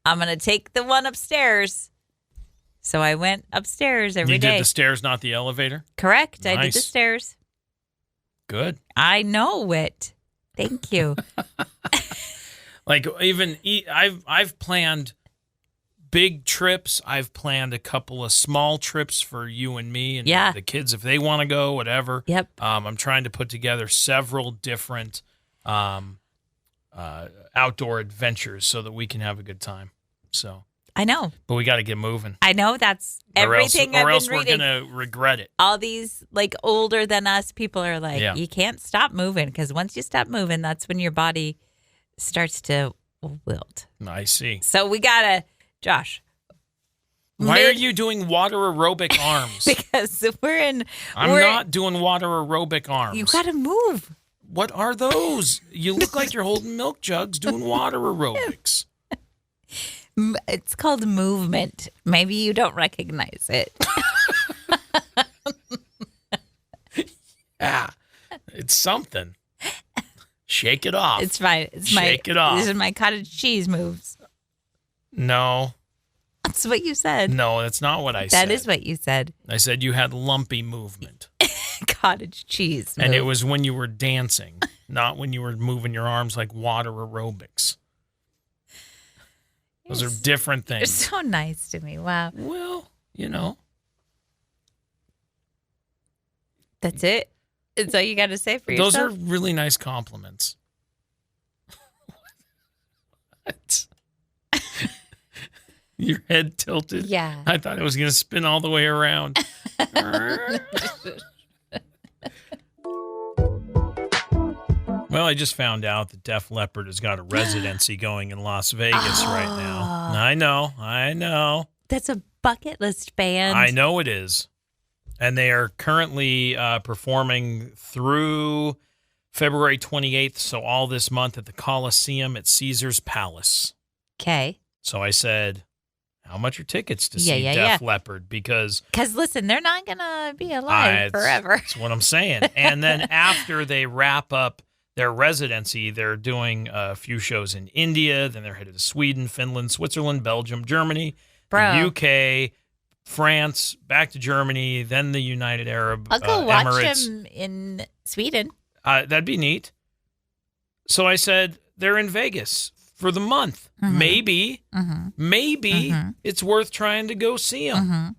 I'm going to take the one upstairs. So I went upstairs every day.
You did the stairs, not the elevator?
Correct.
Nice.
I did the stairs.
Good.
I know it. Thank you.
Like even I've planned big trips. I've planned a couple of small trips for you and me and the kids if they want to go, whatever.
Yep.
I'm trying to put together several different outdoor adventures so that we can have a good time. So
I know.
But we got to get moving.
I know that's everything I've been reading.
Or else we're going to regret it.
All these like older than us people are like, you can't stop moving because once you stop moving, that's when your body starts to wilt.
I see.
So we got to, Josh.
Why are you doing water aerobic arms?
Because
I'm not doing water aerobic arms.
You got to move.
What are those? You look like you're holding milk jugs doing water aerobics.
It's called movement. Maybe you don't recognize it.
Yeah, it's something. Shake it off.
It's fine.
Shake it off.
These are my cottage cheese moves.
No,
That's what you said.
No, that's not what I said.
That is what you said.
I said you had lumpy movement.
Cottage cheese move.
And it was when you were dancing, not when you were moving your arms like water aerobics. Those are different things.
You're so nice to me. Wow.
Well,
That's it? That's all you got to say for yourself?
Those are really nice compliments. What? Your head tilted?
Yeah.
I thought it was going to spin all the way around. Well, I just found out that Def Leppard has got a residency going in Las Vegas right now. I know.
That's a bucket list band.
I know it is. And they are currently performing through February 28th, so all this month at the Coliseum at Caesar's Palace.
Okay.
So I said, how much are tickets to see Def Leppard? Because
listen, they're not going to be alive forever.
That's what I'm saying. And then after they wrap up their residency, they're doing a few shows in India. Then they're headed to Sweden, Finland, Switzerland, Belgium, Germany, the UK, France, back to Germany, then the United Arab Emirates.
I'll go watch them in Sweden.
That'd be neat. So I said, they're in Vegas for the month.
Mm-hmm.
Maybe it's worth trying to go see them.
Mm-hmm.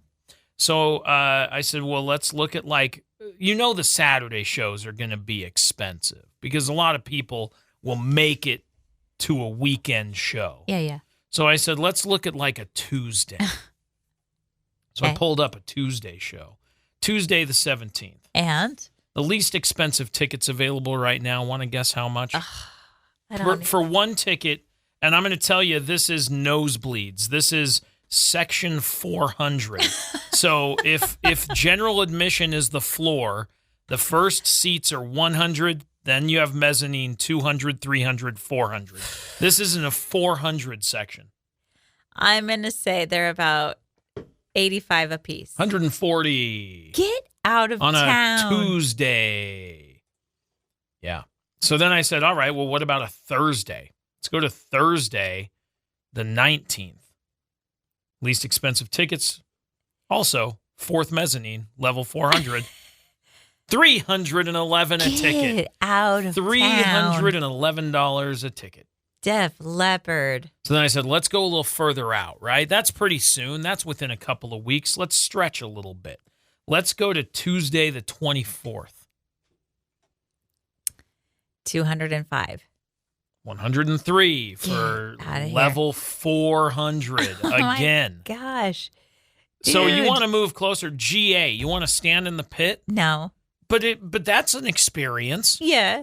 So I said, well, let's look at the Saturday shows are going to be expensive because a lot of people will make it to a weekend show.
Yeah.
So I said, let's look at a Tuesday. So I pulled up a Tuesday show. Tuesday the 17th.
And?
The least expensive tickets available right now. Want to guess how much? For one ticket, and I'm going to tell you, this is nosebleeds. This is section 400. So if general admission is the floor, the first seats are 100, then you have mezzanine 200, 300, 400. This isn't a 400 section.
I'm going to say they're about 85 apiece.
140.
Get out of town.
On a Tuesday. Yeah. So then I said, all right, well, what about a Thursday? Let's go to Thursday, the 19th. Least expensive tickets. Also, fourth mezzanine, level 400. $311 a ticket.
Get out of
$311 a ticket.
Def Leppard.
So then I said, let's go a little further out, right? That's pretty soon. That's within a couple of weeks. Let's stretch a little bit. Let's go to Tuesday, the 24th.
205.
103 for level 400 again.
My gosh. Dude.
So you want to move closer. GA, you want to stand in the pit?
No.
But that's an experience.
Yeah.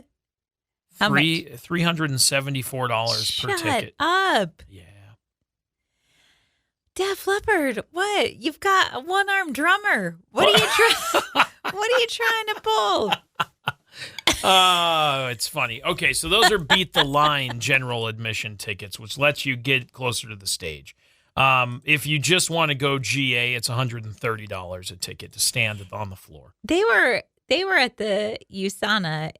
$374 per ticket.
Shut up.
Yeah.
Def Leppard, what? You've got a one-armed drummer. What are you trying to pull?
Oh, it's funny. Okay, so those are beat the line general admission tickets, which lets you get closer to the stage. If you just want to go GA, it's $130 a ticket to stand on the floor.
They were at the USANA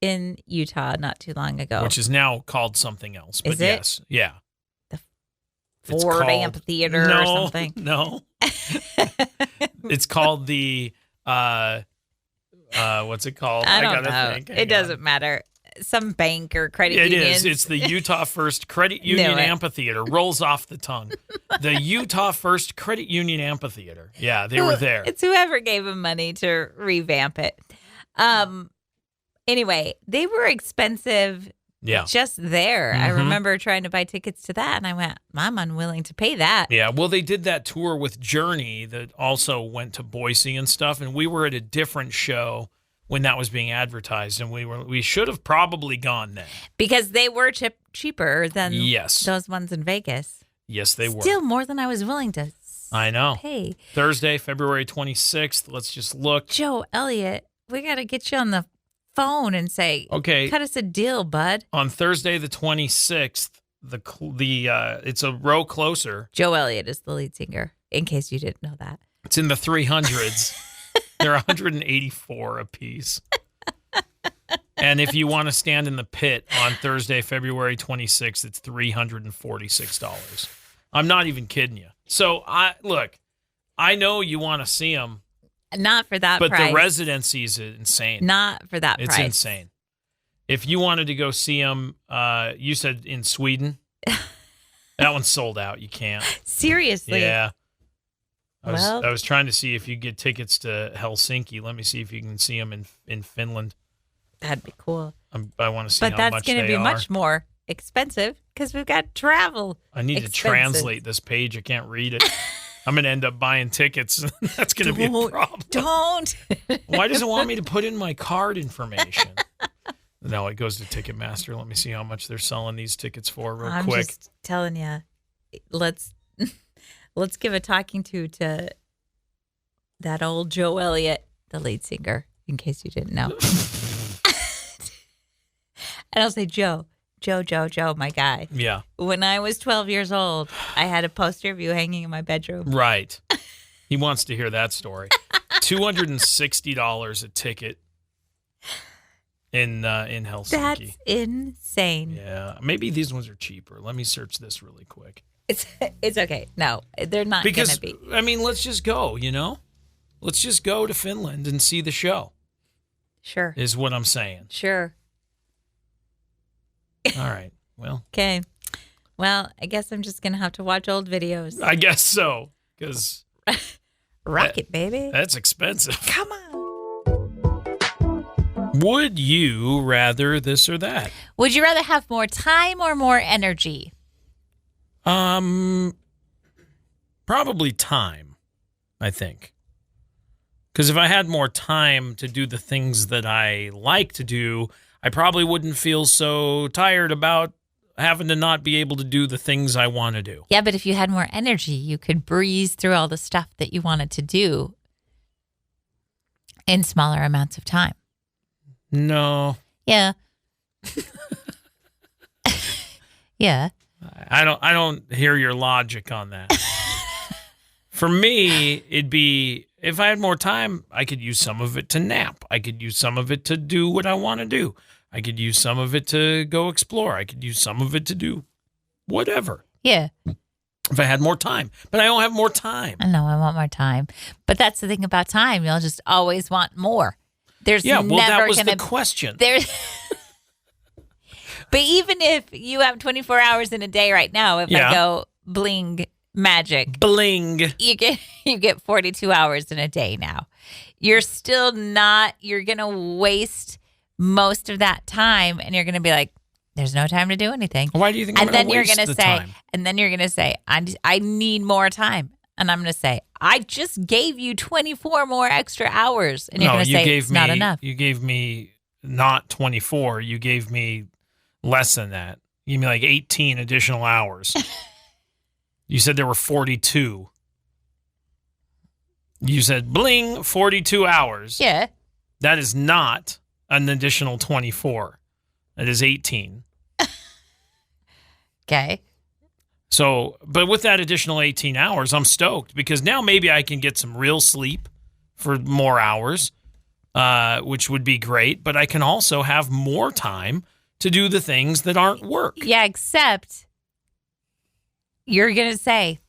in Utah not too long ago.
Which is now called something else. But yes. Yeah.
The Ford Amphitheater or something.
No. It's called the what's it called?
I don't know. It doesn't matter. Some bank or credit union.
It is. It's the Utah First Credit Union Amphitheater. Rolls off the tongue. The Utah First Credit Union Amphitheater. Yeah, they were there.
It's whoever gave them money to revamp it. Anyway, they were expensive just there. I remember trying to buy tickets to that, and I went, I'm unwilling to pay that.
Yeah, well, they did that tour with Journey that also went to Boise and stuff, and we were at a different show when that was being advertised, and we should have probably gone then.
Because they were cheaper than those ones in Vegas.
Yes, they were.
Still more than I was willing to pay.
Thursday, February 26th. Let's just look.
Joe Elliott, we got to get you on the phone and say, okay, cut us a deal, bud.
On Thursday, the 26th, it's a row closer.
Joe Elliott is the lead singer, in case you didn't know that.
It's in the 300s. They're 184 apiece. And if you want to stand in the pit on Thursday, February 26th, it's $346. I'm not even kidding you. So, I know you want to see them.
Not for that
price. But the residency is insane.
Not for that price.
It's insane. If you wanted to go see them, you said in Sweden. That one's sold out. You can't.
Seriously?
Yeah. I was trying to see if you get tickets to Helsinki. Let me see if you can see them in Finland.
That'd be cool.
I want to see how much they are.
But that's going to be much more expensive because we've got travel.
I need to translate this page. I can't read it. I'm going to end up buying tickets. That's going to be a problem.
Don't.
Why does it want me to put in my card information? No, it goes to Ticketmaster. Let me see how much they're selling these tickets for real quick.
I'm just telling you, let's give a talking to that old Joe Elliott, the lead singer, in case you didn't know. And I'll say, Joe, my guy.
Yeah.
When I was 12 years old, I had a poster of you hanging in my bedroom.
Right. He wants to hear that story. $260 a ticket in Helsinki.
That's insane.
Yeah. Maybe these ones are cheaper. Let me search this really quick.
It's okay. No, they're not going to be.
I mean, let's just go, Let's just go to Finland and see the show.
Sure.
Is what I'm saying.
Sure.
All right. Well.
Okay. Well, I guess I'm just going to have to watch old videos.
I guess so. Because.
Rocket, baby.
That's expensive.
Come on.
Would you rather this or that?
Would you rather have more time or more energy?
Probably time, I think. Because if I had more time to do the things that I like to do, I probably wouldn't feel so tired about having to not be able to do the things I want to do.
Yeah, but if you had more energy, you could breeze through all the stuff that you wanted to do in smaller amounts of time.
No.
Yeah. Yeah.
I don't hear your logic on that. For me, it'd be if I had more time, I could use some of it to nap. I could use some of it to do what I want to do. I could use some of it to go explore. I could use some of it to do whatever.
Yeah.
If I had more time. But I don't have more time.
I know, I want more time. But that's the thing about time. You'll just always want more. There's
that was
the
question.
But even if you have 24 hours in a day right now, if I go bling magic.
Bling.
You get 42 hours in a day now. You're still not, you're going to waste most of that time and you're going to be like, there's no time to do anything.
Why do you think I'm going to waste the time?
And then you're going to say, I need more time. And I'm going to say, I just gave you 24 more extra hours. And you're going to say, it's not enough.
You gave me not 24. You gave me less than that. You mean like 18 additional hours. You said there were 42. You said, bling, 42 hours.
Yeah.
That is not an additional 24. That is 18.
Okay.
So, but with that additional 18 hours, I'm stoked because now maybe I can get some real sleep for more hours, which would be great. But I can also have more time to do the things that aren't work.
Yeah, except you're going to say.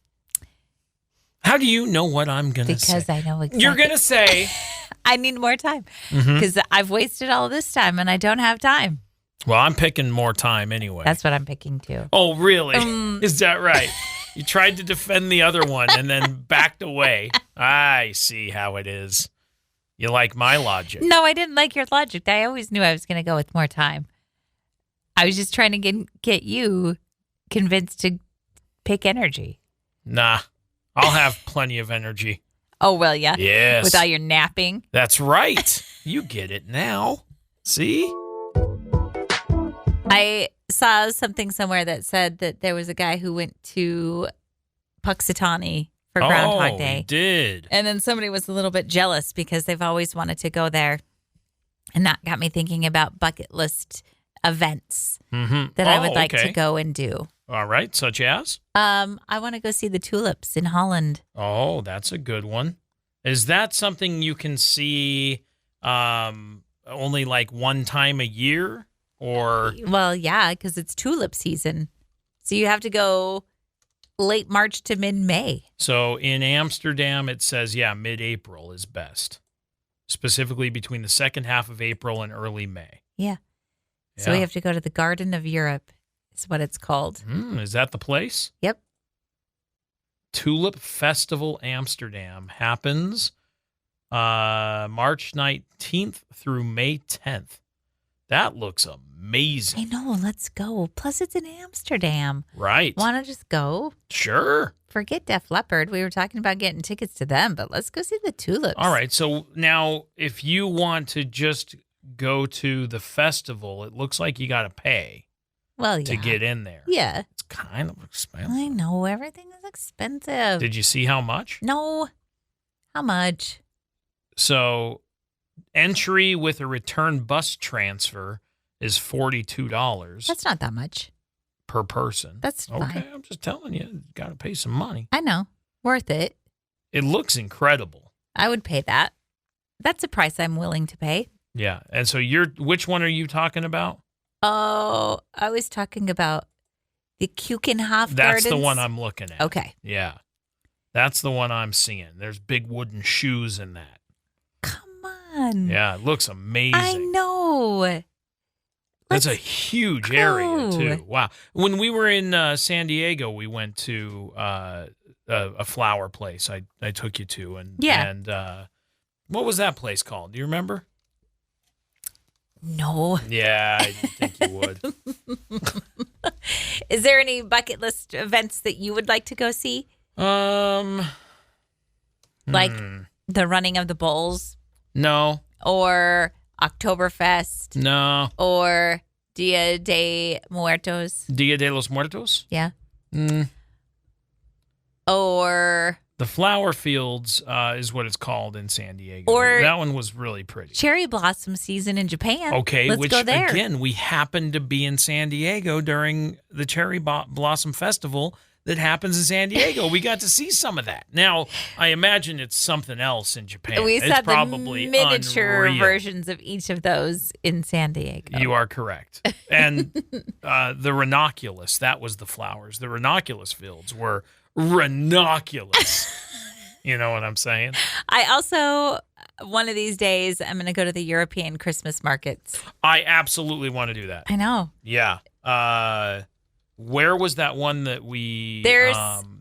How do you know what I'm going to say?
Because I know exactly.
You're going to say.
I need more time because I've wasted all this time and I don't have time.
Well, I'm picking more time anyway.
That's what I'm picking too.
Oh, really? Is that right? You tried to defend the other one and then backed away. I see how it is. You like my logic.
No, I didn't like your logic. I always knew I was going to go with more time. I was just trying to get you convinced to pick energy.
Nah, I'll have plenty of energy.
Oh, well, yeah?
Yes.
With all your napping?
That's right. You get it now. See?
I saw something somewhere that said that there was a guy who went to Puxatawny for Groundhog Day.
Oh, he did.
And then somebody was a little bit jealous because they've always wanted to go there. And that got me thinking about bucket list events that I would like to go and do.
All right, such as?
I want to go see the tulips in Holland.
Oh, that's a good one. Is that something you can see only like one time a year? Or
well, yeah, because it's tulip season. So you have to go late March to mid-May.
So in Amsterdam, it says, mid-April is best. Specifically between the second half of April and early May.
Yeah. So we have to go to the Garden of Europe, is what it's called.
Is that the place?
Yep.
Tulip Festival Amsterdam happens March 19th through May 10th. That looks amazing.
I know. Let's go. Plus, it's in Amsterdam.
Right.
Want to just go?
Sure.
Forget Def Leppard. We were talking about getting tickets to them, but let's go see the tulips.
All right. So now, if you want to just go to the festival, it looks like you got to pay to get in there.
Yeah.
It's kind of expensive.
I know. Everything is expensive.
Did you see how much?
No. How much?
So entry with a return bus transfer is $42.
That's not that much.
Per person.
That's fine.
Okay, I'm just telling you got to pay some money.
I know. Worth it.
It looks incredible.
I would pay that. That's a price I'm willing to pay.
Yeah. And so which one are you talking about?
Oh, I was talking about the Keukenhof Gardens.
That's the one I'm looking at.
Okay.
Yeah. That's the one I'm seeing. There's big wooden shoes in that.
Come on.
Yeah, it looks amazing.
I know.
That's a huge area, too. Wow. When we were in San Diego, we went to a flower place I took you to. And what was that place called? Do you remember?
No.
Yeah, I didn't think you would.
Is there any bucket list events that you would like to go see? Like the running of the bulls?
No.
Or Oktoberfest?
No.
Or Dia de Muertos?
Dia de los Muertos?
Yeah. Or
the flower fields is what it's called in San Diego.
Or
that one was really pretty.
Cherry blossom season in Japan.
Okay,
let's go there.
Again, we happened to be in San Diego during the Cherry Blossom Festival that happens in San Diego. We got to see some of that. Now, I imagine it's something else in Japan.
We saw
probably
the miniature
unreal.
versions of each of those in San Diego.
You are correct. And the ranunculus, that was the flowers. The ranunculus fields were ranunculus. You know what I'm saying?
I also, one of these days, I'm going to go to the European Christmas markets.
I absolutely want to do that.
I know.
Yeah. Where was that one that we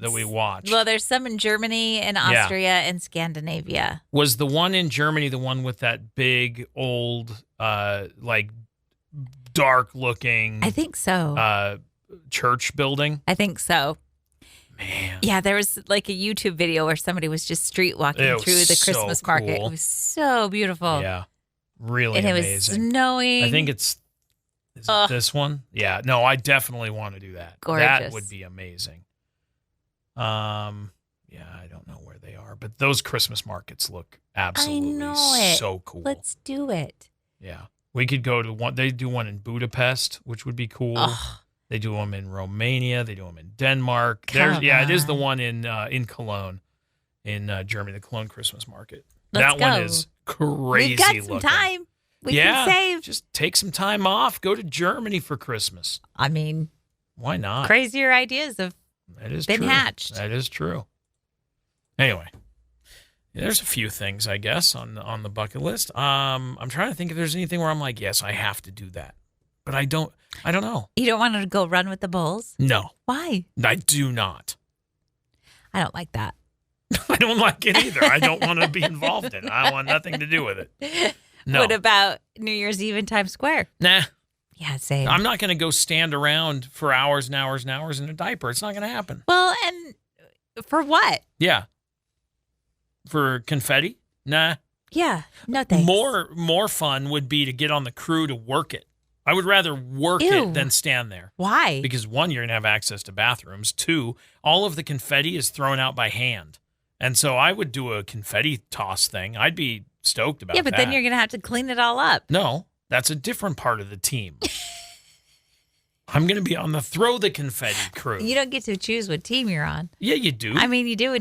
watched?
Well, there's some in Germany and Austria and Scandinavia.
Was the one in Germany the one with that big old, like dark looking?
I think so.
Church building.
I think so.
Man.
Yeah, there was like a YouTube video where somebody was just street walking through the Christmas market. It was so beautiful.
Yeah, really
and
amazing.
It was snowing.
I think it's. Is it this one? Yeah. No, I definitely want to do that.
Gorgeous.
That would be amazing. Yeah, I don't know where they are, but those Christmas markets look absolutely so cool.
Let's do it.
Yeah. We could go to one. They do one in Budapest, which would be cool. They do them in Romania. They do them in Denmark. It is the one in Cologne, in Germany, the Cologne Christmas market.
Let's go.
One is crazy.
We've got some time. We can save.
Just take some time off. Go to Germany for Christmas.
I mean,
why not?
Crazier ideas have been hatched.
That is true. Anyway, there's a few things, I guess, on the bucket list. I'm trying to think if there's anything where I'm like, yes, I have to do that. But I don't know.
You don't want to go run with the bulls?
No.
Why?
I do not.
I don't like that.
I don't like it either. I don't want to be involved in it. I want nothing to do with it. No.
What about New Year's Eve in Times Square?
Nah.
Yeah, same.
I'm not going to go stand around for hours and hours and hours in a diaper. It's not going to happen.
Well, and for what?
Yeah. For confetti? Nah.
Yeah. No thanks.
More fun would be to get on the crew to work it. I would rather work it than stand there.
Why?
Because 1, you're going to have access to bathrooms. 2, all of the confetti is thrown out by hand. And so I would do a confetti toss thing. I'd be stoked about that.
Yeah, but then you're going to have to clean it all up.
No, that's a different part of the team. I'm going to be on the throw the confetti crew.
You don't get to choose what team you're on.
Yeah, you do.
I mean, you do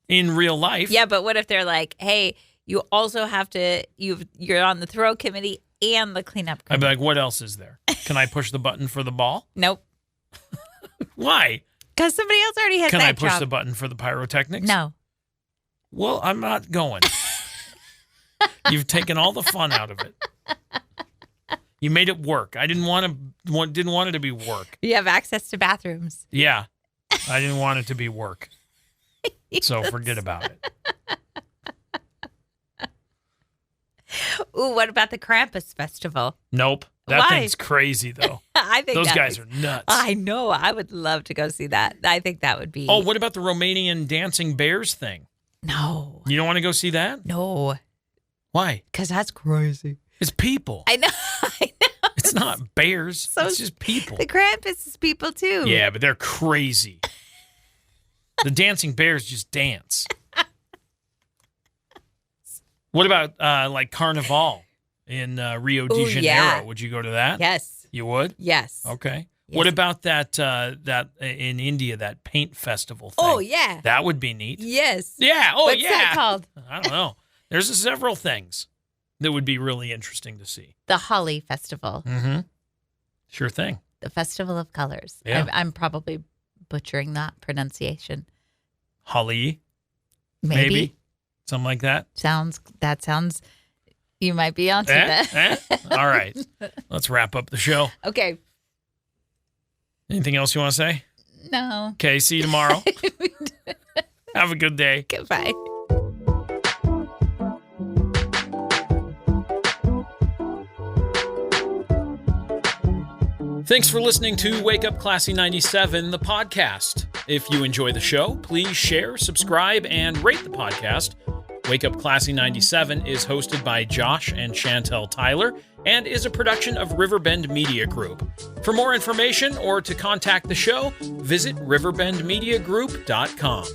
in real life.
Yeah, but what if they're like, hey, you also have to, you're on the throw committee and the cleanup committee.
I'd be like, what else is there? Can I push the button for the ball?
Nope.
Why?
Because somebody else already has
Can
that
I push
job.
the button for the pyrotechnics?
No.
Well, I'm not going. You've taken all the fun out of it. You made it work. I didn't want it to be work.
You have access to bathrooms.
Yeah. I didn't want it to be work. So forget about it.
Ooh, what about the Krampus Festival?
Nope. That
Why?
thing's crazy, though.
I think
those guys are nuts.
I know. I would love to go see that. I think that would be.
Oh, what about the Romanian dancing bears thing?
No.
You don't want to go see that?
No.
Why?
Because that's crazy.
It's people.
I know.
It's not bears.
So
it's just people.
The Krampus is people too.
Yeah, but they're crazy. The dancing bears just dance. What about like Carnival in Rio de Janeiro?
Yeah.
Would you go to that?
Yes.
You would?
Yes.
Okay.
Yes.
What about that in India, that paint festival thing?
Oh, yeah.
That would be neat.
Yes.
Yeah. Oh,
What's
yeah.
that called?
I don't know. There's several things that would be really interesting to see.
The Holly Festival.
Mm-hmm. Sure thing.
The Festival of Colors.
Yeah.
I'm probably butchering that pronunciation.
Holly.
Maybe.
Something like that.
That sounds, you might be onto that.
All right. Let's wrap up the show.
Okay.
Anything else you want to say?
No.
Okay. See you tomorrow. Have a good day.
Goodbye.
Thanks for listening to Wake Up Classy 97, the podcast. If you enjoy the show, please share, subscribe, and rate the podcast. Wake Up Classy 97 is hosted by Josh and Chantel Tyler and is a production of Riverbend Media Group. For more information or to contact the show, visit riverbendmediagroup.com.